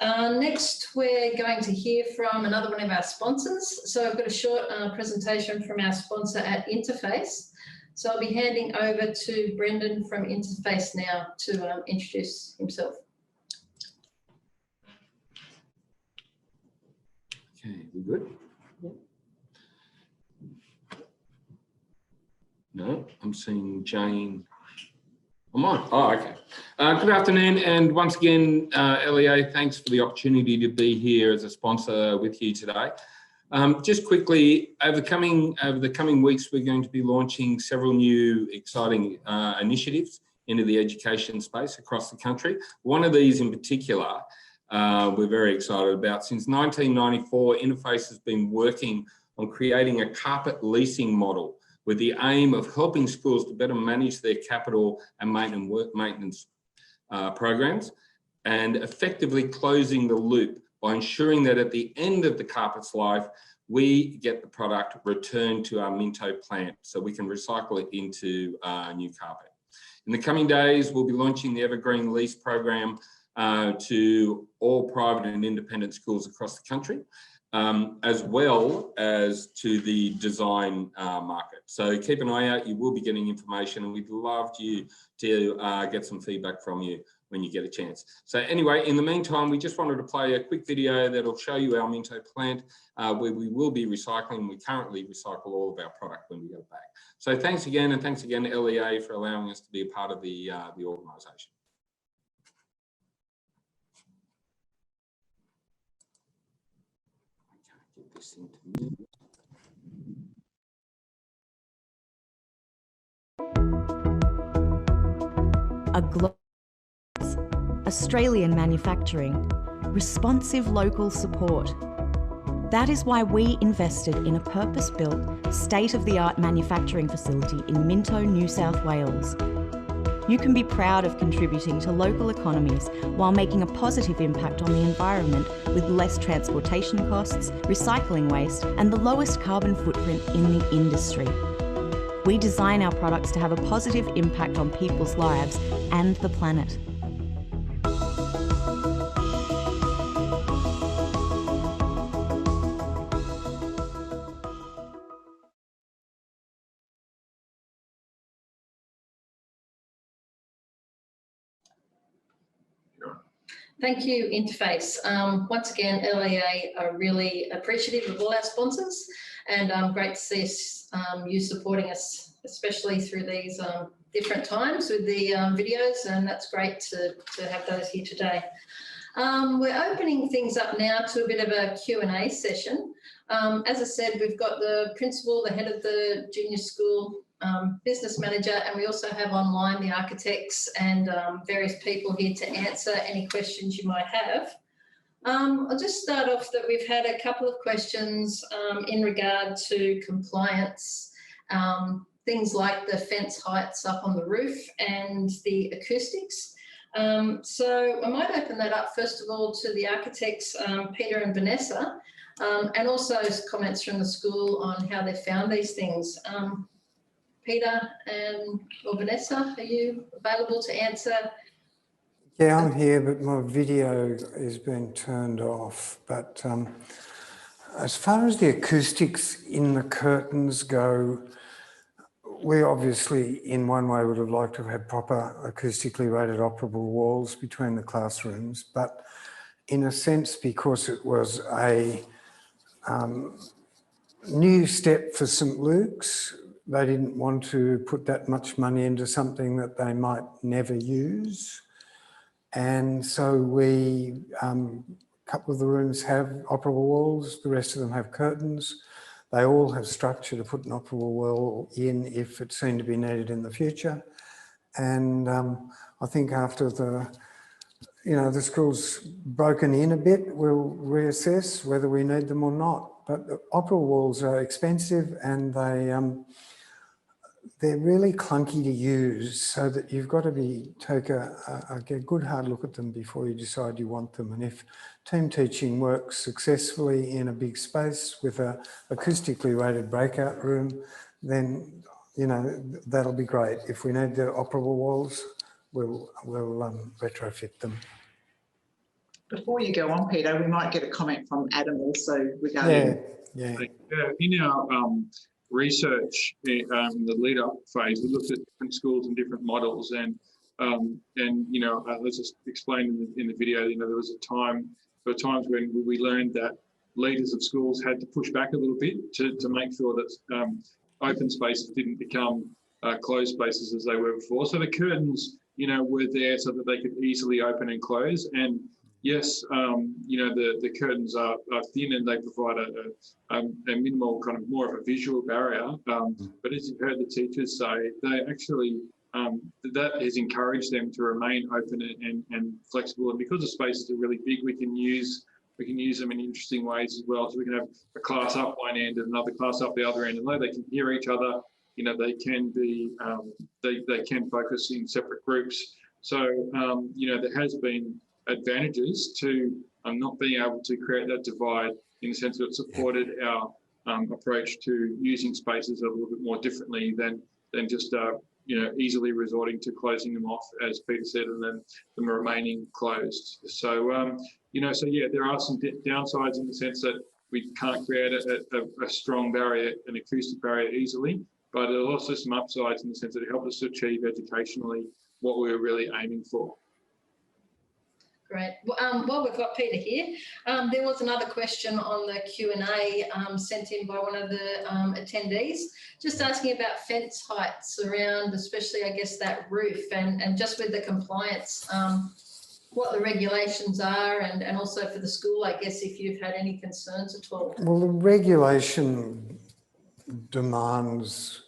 Next, we're going to hear from another one of our sponsors. So I've got a short presentation from our sponsor at Interface. So I'll be handing over to Brendan from Interface now to introduce himself. Okay, we good? Yep. No, I'm seeing Jane. I'm on. Oh, okay. Good afternoon, and once again, LEA, thanks for the opportunity to be here as a sponsor with you today. Just quickly, over the coming weeks, we're going to be launching several new exciting initiatives into the education space across the country. One of these in particular, we're very excited about. Since 1994, Interface has been working on creating a carpet leasing model with the aim of helping schools to better manage their capital and maintenance programs, and effectively closing the loop by ensuring that at the end of the carpet's life, we get the product returned to our Minto plant so we can recycle it into new carpet. In the coming days, we'll be launching the Evergreen Lease program to all private and independent schools across the country, as well as to the design market. So keep an eye out, you will be getting information, and we'd love you to get some feedback from you when you get a chance. So anyway, in the meantime, we just wanted to play a quick video that'll show you our Minto plant, where we will be recycling. We currently recycle all of our product when we go back. So thanks again, and thanks again to LEA for allowing us to be a part of the organisation. Get this into mute. A global Australian manufacturing, responsive local support. That is why we invested in a purpose-built, state-of-the-art manufacturing facility in Minto, New South Wales. You can be proud of contributing to local economies while making a positive impact on the environment with less transportation costs, recycling waste, and the lowest carbon footprint in the industry. We design our products to have a positive impact on people's lives and the planet. Thank you, Interface. Once again, LEA are really appreciative of all our sponsors, and great to see you supporting us, especially through these different times with the videos, and that's great to have those here today. We're opening things up now to a bit of a Q&A session. As I said, we've got the principal, the head of the junior school, business manager, and we also have online the architects and various people here to answer any questions you might have. I'll just start off that we've had a couple of questions in regard to compliance, things like the fence heights up on the roof and the acoustics. So I might open that up first of all to the architects, Peter and Vanessa, and also comments from the school on how they found these things. Peter or Vanessa, are you available to answer? Yeah, I'm here, but my video is being turned off. But as far as the acoustics in the curtains go, we obviously, in one way, would have liked to have had proper acoustically rated operable walls between the classrooms. But in a sense, because it was a new step for St Luke's, they didn't want to put that much money into something that they might never use. And so a couple of the rooms have operable walls, the rest of them have curtains. They all have structure to put an operable wall in if it's seen to be needed in the future. And I think after the school's broken in a bit, we'll reassess whether we need them or not. But the operable walls are expensive, and they're really clunky to use, so that you've got to take a good hard look at them before you decide you want them. And if team teaching works successfully in a big space with a acoustically rated breakout room, then that'll be great. If we need the operable walls, we'll retrofit them. Before you go on, Peter, we might get a comment from Adam also regarding. Yeah. In our research in the lead-up phase, we looked at different schools and different models, and let's just explain in the video. There were times when we learned that leaders of schools had to push back a little bit to make sure that open spaces didn't become closed spaces as they were before. So the curtains, were there so that they could easily open and close. And yes, the curtains are thin and they provide a minimal kind of more of a visual barrier. But as you've heard the teachers say, they actually, that has encouraged them to remain open and flexible. And because the spaces are really big, we can use them in interesting ways as well. So we can have a class up one end and another class up the other end, and though they can hear each other, they can be, they can focus in separate groups. So, there has been advantages to not being able to create that divide, in the sense that it supported our approach to using spaces a little bit more differently than just easily resorting to closing them off, as Peter said, and then them remaining closed. So so yeah, there are some downsides in the sense that we can't create a strong barrier, an acoustic barrier easily, but there are also some upsides in the sense that it helped us to achieve educationally what we were really aiming for. Great. While we've got Peter here, there was another question on the Q&A sent in by one of the attendees, just asking about fence heights around, especially, I guess, that roof, and just with the compliance, what the regulations are, and also for the school, I guess, if you've had any concerns at all. Well, the regulation demands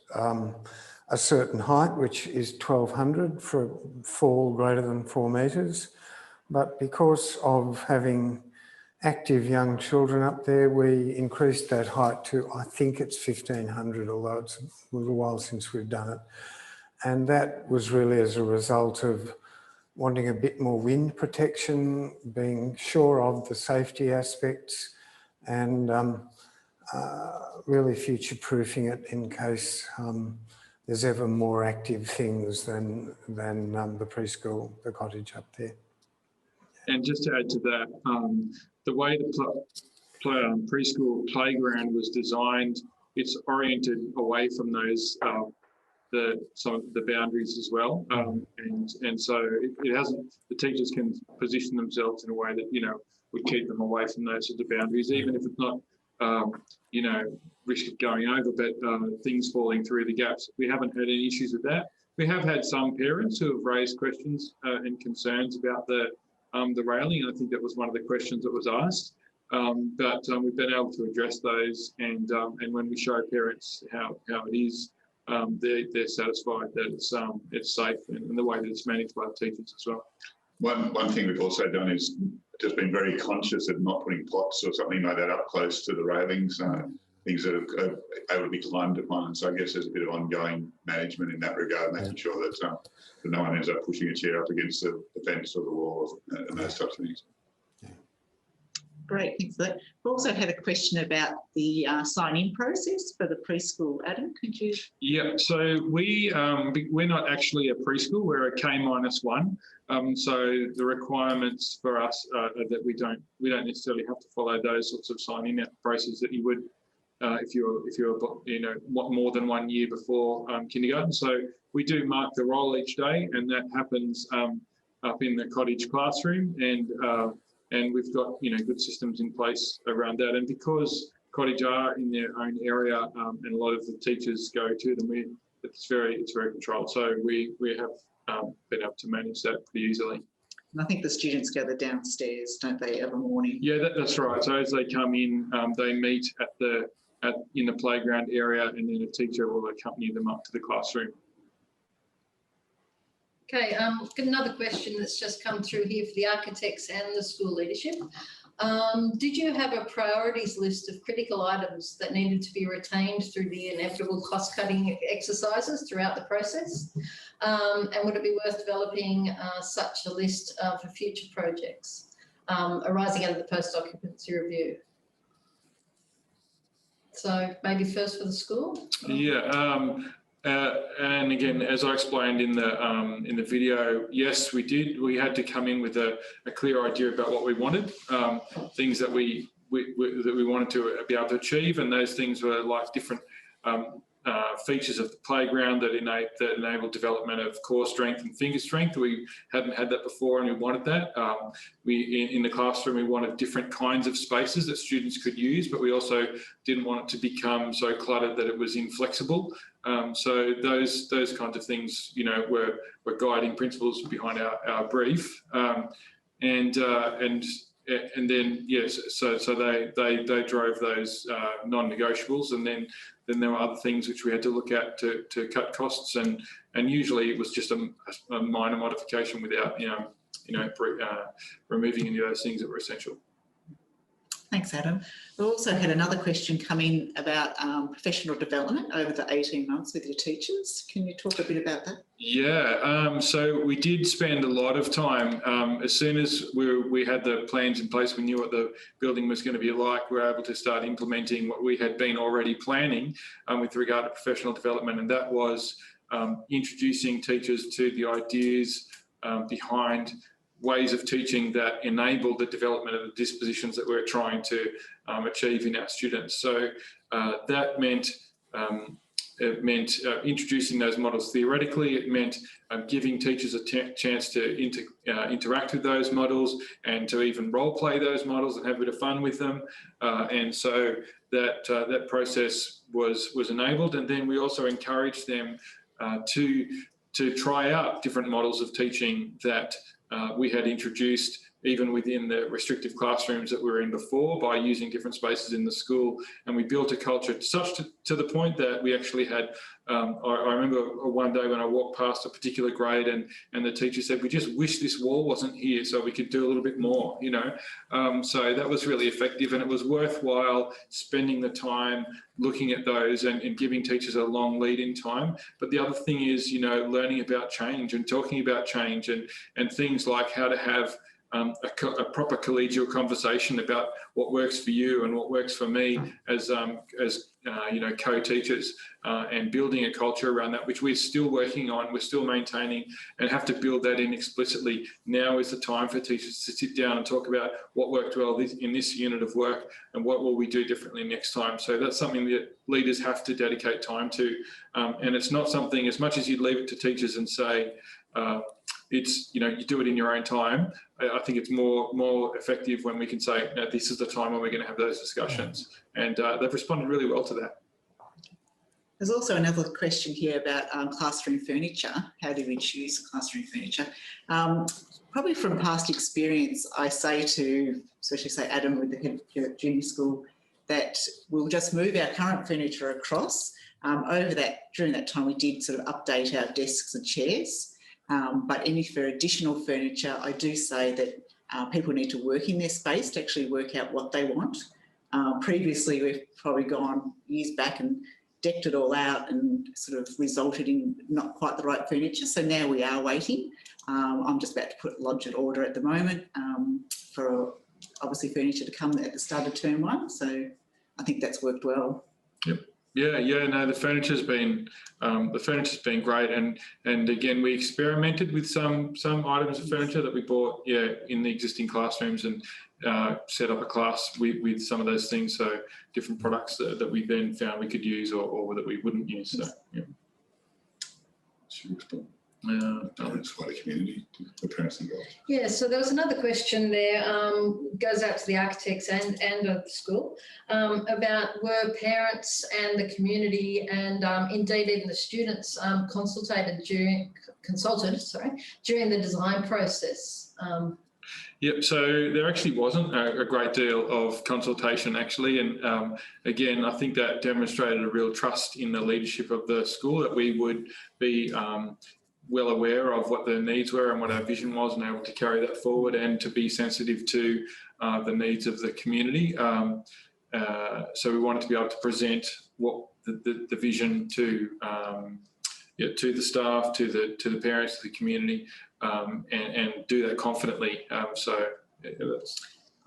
a certain height, which is 1,200 for a fall greater than 4 metres. But because of having active young children up there, we increased that height to, I think it's 1,500, although it's a little while since we've done it. And that was really as a result of wanting a bit more wind protection, being sure of the safety aspects, and really future-proofing it in case there's ever more active things than the preschool, the cottage up there. And just to add to that, the way the preschool playground was designed, it's oriented away from those some of the boundaries as well, and so it hasn't. The teachers can position themselves in a way that would keep them away from those sort of boundaries, even if it's not risk of going over, but things falling through the gaps. We haven't had any issues with that. We have had some parents who have raised questions and concerns about the railing. I think that was one of the questions that was asked, but we've been able to address those, and when we show parents how it is, they're satisfied that it's safe and the way that it's managed by the teachers as well. One thing we've also done is just been very conscious of not putting pots or something like that up close to the railings, things that are able to be climbed upon. So I guess there's a bit of ongoing management in that regard, making sure that no one ends up pushing a chair up against the fence or the wall and those types of things. Great, thanks for that. We also had a question about the sign-in process for the preschool. Adam, could you? Yeah, so we're not actually a preschool, we're a K-1. So the requirements for us are that we don't necessarily have to follow those sorts of sign-in processes that you would if you're more than 1 year before kindergarten. So we do mark the roll each day, and that happens up in the cottage classroom, and we've got good systems in place around that. And because cottage are in their own area, and a lot of the teachers go to them, it's very controlled. So we have been able to manage that pretty easily. And I think the students gather downstairs, don't they, every morning? Yeah, that's right. So as they come in, they meet in the playground area, and then a teacher will accompany them up to the classroom. Okay, got another question that's just come through here for the architects and the school leadership. Did you have a priorities list of critical items that needed to be retained through the inevitable cost-cutting exercises throughout the process? And would it be worth developing such a list for future projects arising out of the post-occupancy review? So maybe first for the school? Yeah. And again, as I explained in the video, yes, we did. We had to come in with a clear idea about what we wanted, things that we wanted to be able to achieve, and those things were like different features of the playground that enable development of core strength and finger strength. We hadn't had that before, and we wanted that. In the classroom, we wanted different kinds of spaces that students could use, but we also didn't want it to become so cluttered that it was inflexible. So those kinds of things, were guiding principles behind our brief. And then yes, so they drove those non-negotiables, and then there were other things which we had to look at to cut costs, and usually it was just a minor modification without removing any of those things that were essential. Thanks, Adam. We also had another question come in about professional development over the 18 months with your teachers. Can you talk a bit about that? Yeah, so we did spend a lot of time. As soon as we had the plans in place, we knew what the building was going to be like. We were able to start implementing what we had been already planning with regard to professional development, and that was introducing teachers to the ideas behind ways of teaching that enable the development of the dispositions that we're trying to achieve in our students. So that meant introducing those models theoretically. It meant giving teachers a chance to interact with those models and to even role play those models and have a bit of fun with them. And so that process was enabled. And then we also encouraged them to try out different models of teaching that we had introduced even within the restrictive classrooms that we were in before by using different spaces in the school. And we built a culture such to the point that we actually had, I remember one day when I walked past a particular grade and the teacher said, we just wish this wall wasn't here so we could do a little bit more, So that was really effective, and it was worthwhile spending the time looking at those and giving teachers a long lead in time. But the other thing is, learning about change and talking about change and things like how to have a proper collegial conversation about what works for you and what works for me as co-teachers, and building a culture around that, which we're still working on, we're still maintaining, and have to build that in explicitly. Now is the time for teachers to sit down and talk about what worked well in this unit of work and what will we do differently next time. So that's something that leaders have to dedicate time to, and it's not something, as much as you'd leave it to teachers and say, it's, you do it in your own time. I think it's more effective when we can say, no, this is the time when we're going to have those discussions. And they've responded really well to that. There's also another question here about classroom furniture. How do we choose classroom furniture? Probably from past experience, I say to, especially say Adam with the head of junior school, that we'll just move our current furniture across. During that time, we did sort of update our desks and chairs. But for additional furniture, I do say that people need to work in their space to actually work out what they want. Previously, we've probably gone years back and decked it all out and sort of resulted in not quite the right furniture. So now we are waiting. I'm just about to lodge an order at the moment for obviously furniture to come at the start of term 1. So I think that's worked well. Yep. Yeah. No, the furniture's been great, and again we experimented with some items of furniture that we bought in the existing classrooms and set up a class with some of those things. So different products that we then found we could use or that we wouldn't use. So It's quite a community, the parents involved. Yeah, so there was another question there, goes out to the architects and of the school, about were parents and the community and indeed even the students consulted during the design process. Yep, so there actually wasn't a great deal of consultation actually, and again, I think that demonstrated a real trust in the leadership of the school that we would be well aware of what their needs were and what our vision was and able to carry that forward and to be sensitive to the needs of the community. So we wanted to be able to present what the vision to the staff, to the parents, to the community, and do that confidently. I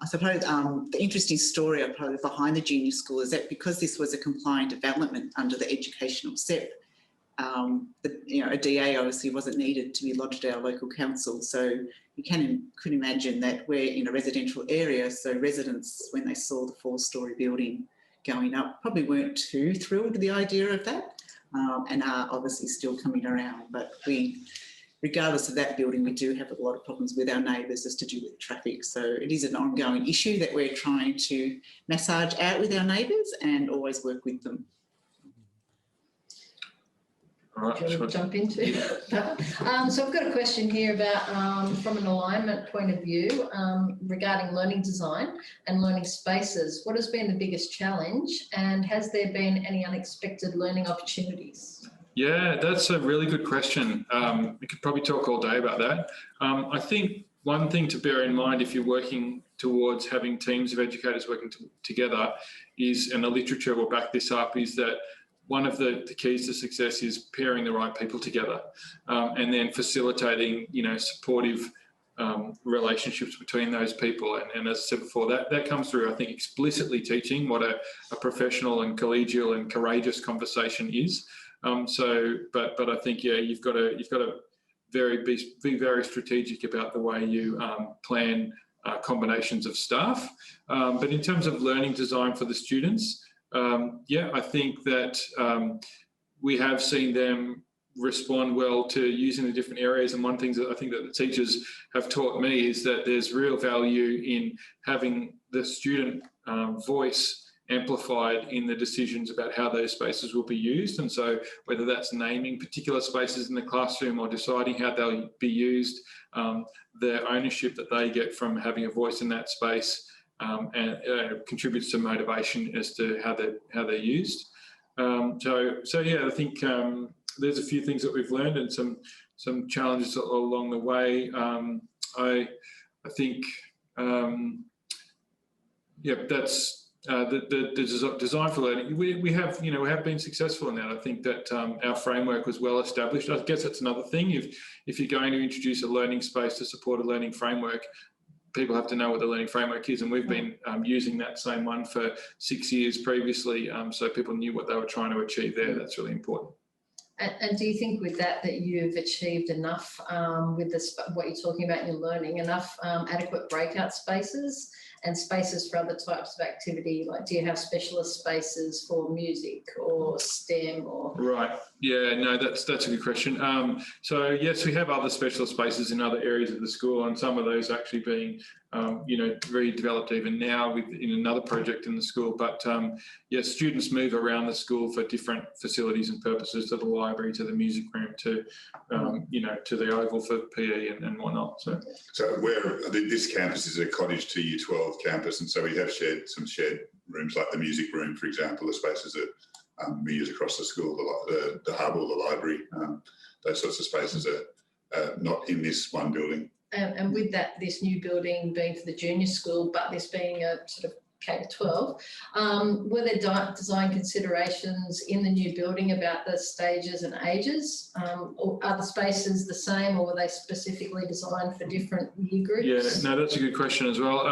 suppose the interesting story probably behind the junior school is that because this was a compliant development under the educational SEP, a DA obviously wasn't needed to be lodged at our local council. So you could imagine that we're in a residential area, so residents, when they saw the 4-storey building going up, probably weren't too thrilled with the idea of that. and are obviously still coming around. But regardless of that building, we do have a lot of problems with our neighbours as to do with traffic. So it is an ongoing issue that we're trying to massage out with our neighbours and always work with them. All right, Do you want to jump into that? So I've got a question here about, from an alignment point of view, regarding learning design and learning spaces. What has been the biggest challenge, and has there been any unexpected learning opportunities? Yeah, that's a really good question. We could probably talk all day about that. I think one thing to bear in mind if you're working towards having teams of educators working together is, and the literature will back this up, is that one of the keys to success is pairing the right people together, and then facilitating, supportive relationships between those people. And as I said before, that comes through, I think, explicitly teaching what a professional and collegial and courageous conversation is. But I think, you've got to be very strategic about the way you plan combinations of staff. But in terms of learning design for the students, I think that we have seen them respond well to using the different areas. And one thing that I think that the teachers have taught me is that there's real value in having the student voice amplified in the decisions about how those spaces will be used. And so whether that's naming particular spaces in the classroom or deciding how they'll be used, the ownership that they get from having a voice in that space and contributes to motivation as to how they're used. I think there's a few things that we've learned and some challenges along the way. I think that's the design for learning. We have been successful in that. I think that our framework was well established. I guess that's another thing. If you're going to introduce a learning space to support a learning framework, people have to know what the learning framework is, and we've been using that same one for 6 years previously, so people knew what they were trying to achieve there. That's really important. And do you think with that you've achieved enough with what you're talking about in your learning, enough adequate breakout spaces and spaces for other types of activity? Like, do you have specialist spaces for music or STEM or? Right. Yeah, no, that's a good question. So yes, we have other specialist spaces in other areas of the school, and some of those actually being, very developed even now in another project in the school. But yes, students move around the school for different facilities and purposes, to the library, to the music room, to to the oval for PE and whatnot. So this campus is a cottage to Year 12 campus, and so we have some shared rooms, like the music room, for example, the spaces that we use across the school, the hub or the library. Those sorts of spaces are not in this one building. And with that, this new building being for the junior school, but this being a sort of K-12, were there design considerations in the new building about the stages and ages? Or are the spaces the same, or were they specifically designed for different year groups? Yeah, no, that's a good question as well.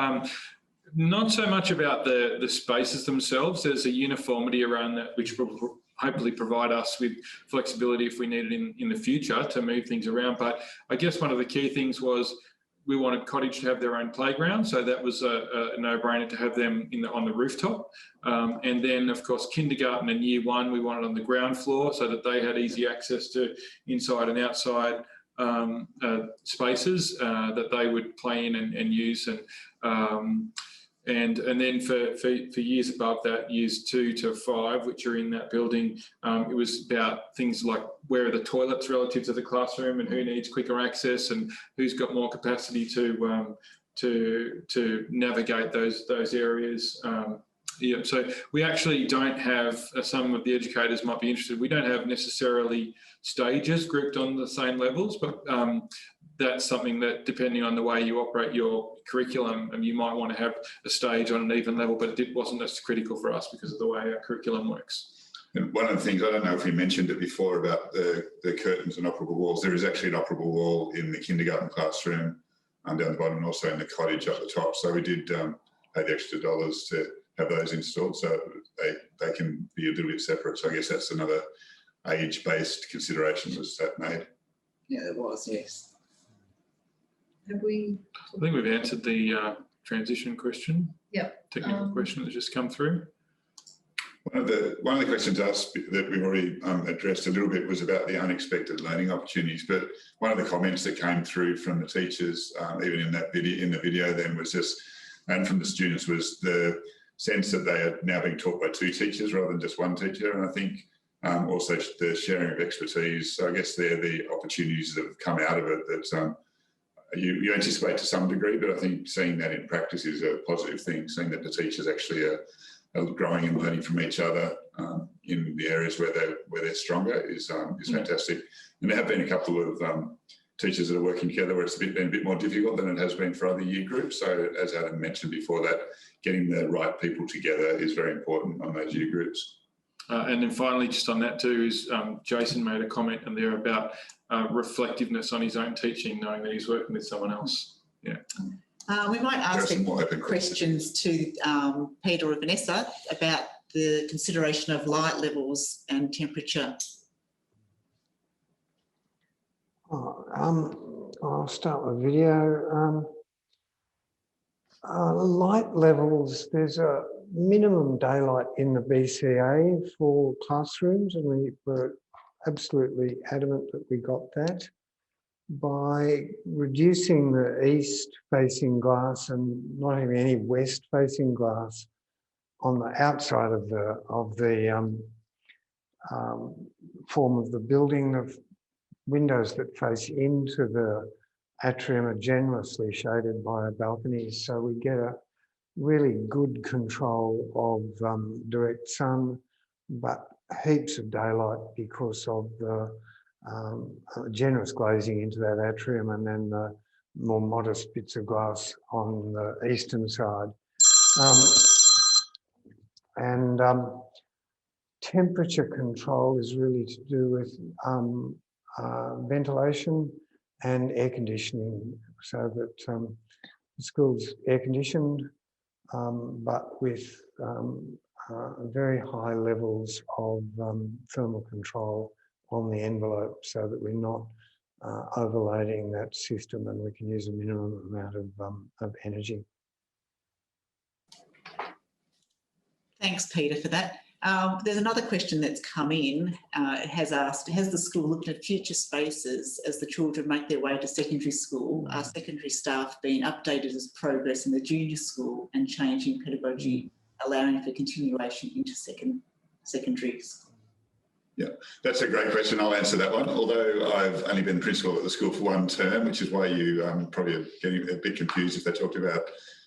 Not so much about the spaces themselves. There's a uniformity around that, which will hopefully provide us with flexibility if we need it in the future to move things around. But I guess one of the key things was we wanted Cottage to have their own playground, so that was a no-brainer to have them on the rooftop. And then, of course, kindergarten and Year 1 we wanted on the ground floor so that they had easy access to inside and outside spaces that they would play in and use. And then for years above that, Years 2 to 5, which are in that building, it was about things like where are the toilets relative to the classroom and who needs quicker access and who's got more capacity to navigate those areas. So we actually don't have, some of the educators might be interested, we don't have necessarily stages grouped on the same levels, but that's something that, depending on the way you operate your curriculum, you might want to have a stage on an even level, but it wasn't as critical for us because of the way our curriculum works. And one of the things, I don't know if we mentioned it before about the curtains and operable walls, there is actually an operable wall in the kindergarten classroom down the bottom, and also in the cottage up the top. So we did pay the extra dollars to have those installed, so they can be a little bit separate. So I guess that's another age-based consideration was that made. Yeah, it was, yes. Have we? I think we've answered the transition question. Yep. Technical question that's just come through. One of the questions asked that we've already addressed a little bit was about the unexpected learning opportunities. But one of the comments that came through from the teachers, even in the video, then was just, and from the students, was the sense that they are now being taught by two teachers rather than just one teacher. And I think also the sharing of expertise. So I guess they're the opportunities that have come out of it that you anticipate to some degree, but I think seeing that in practice is a positive thing. Seeing that the teachers actually are growing and learning from each other in the areas where they're stronger is fantastic. And there have been a couple of teachers that are working together where it's been a bit more difficult than it has been for other year groups. So as Adam mentioned before, that getting the right people together is very important on those year groups. And then finally, just on that too, is Jason made a comment in there about reflectiveness on his own teaching, knowing that he's working with someone else. Yeah. We might ask questions to Peter or Vanessa about the consideration of light levels and temperature. I'll start with video. Light levels, there's a minimum daylight in the BCA for classrooms, and we were absolutely adamant that we got that. By reducing the east-facing glass and not having any west-facing glass on the outside of the form of the building, the windows that face into the atrium are generously shaded by balconies, so we get a really good control of direct sun, but heaps of daylight because of the generous glazing into that atrium, and then the more modest bits of glass on the eastern side. Temperature control is really to do with ventilation and air conditioning, so that the school's air conditioned, but with very high levels of thermal control on the envelope, so that we're not overloading that system and we can use a minimum amount of energy. Thanks, Peter, for that. There's another question that's come in. It has asked, has the school looked at future spaces as the children make their way to secondary school? Are secondary staff being updated as progress in the junior school and changing pedagogy, allowing for continuation into secondary school? Yeah, that's a great question. I'll answer that one. Although I've only been principal at the school for one term, which is why you probably are getting a bit confused if they talked about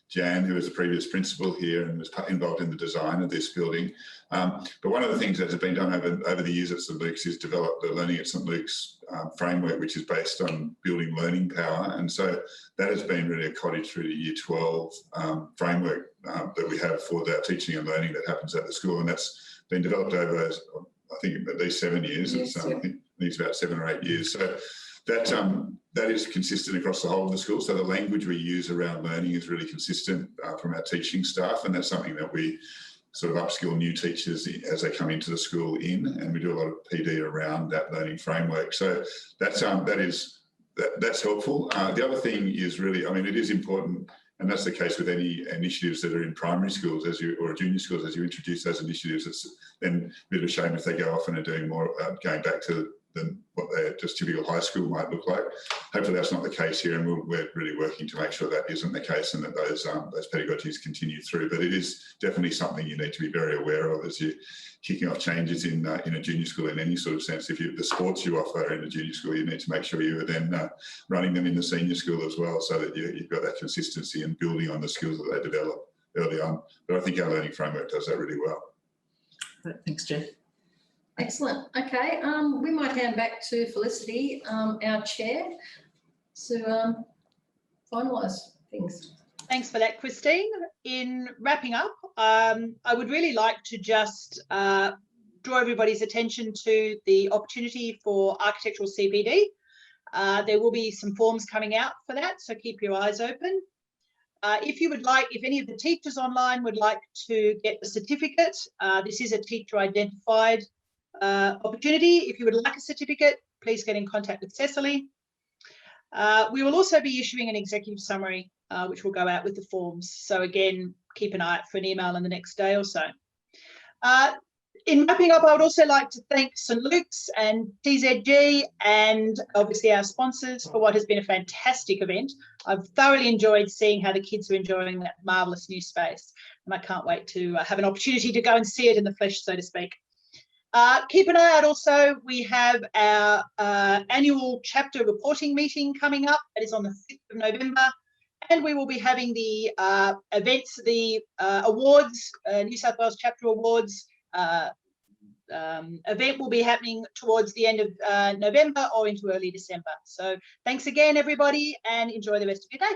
Jan, who was the previous principal here and was involved in the design of this building. But one of the things that has been done over the years at St Luke's is develop the Learning at St Luke's framework, which is based on building learning power. And so that has been really a cottage through the Year 12 framework that we have for that teaching and learning that happens at the school. And that's been developed over, I think, at least 7 years. Yes, I think it's about 7 or 8 years. So that is consistent across the whole of the school. So the language we use around learning is really consistent from our teaching staff, and that's something that we sort of upskill new teachers as they come into the school and we do a lot of PD around that learning framework. So that's helpful. The other thing is really, I mean, it is important, and that's the case with any initiatives that are in primary schools or junior schools. As you introduce those initiatives, it's then a bit of a shame if they go off and are doing more, going back to what their just typical high school might look like. Hopefully that's not the case here, and we're really working to make sure that isn't the case and that those pedagogies continue through. But it is definitely something you need to be very aware of as you're kicking off changes in a junior school in any sort of sense. If the sports you offer in a junior school, you need to make sure you are then running them in the senior school as well, so that you've got that consistency and building on the skills that they develop early on. But I think our learning framework does that really well. Thanks, Jeff. Excellent. Okay, we might hand back to Felicity, our chair, to finalise things. Thanks for that, Christine. In wrapping up, I would really like to just draw everybody's attention to the opportunity for architectural CPD. There will be some forms coming out for that, so keep your eyes open. If any of the teachers online would like to get the certificate, this is a teacher identified opportunity. If you would like a certificate, please get in contact with Cecily. We will also be issuing an executive summary, which will go out with the forms. So again, keep an eye out for an email in the next day or so. In wrapping up, I would also like to thank St Luke's and TZG and obviously our sponsors for what has been a fantastic event. I've thoroughly enjoyed seeing how the kids are enjoying that marvellous new space, and I can't wait to have an opportunity to go and see it in the flesh, so to speak. Keep an eye out also, we have our annual chapter reporting meeting coming up. It is on the 5th of November. And we will be having the events, the awards, New South Wales Chapter Awards event will be happening towards the end of November or into early December. So thanks again, everybody, and enjoy the rest of your day.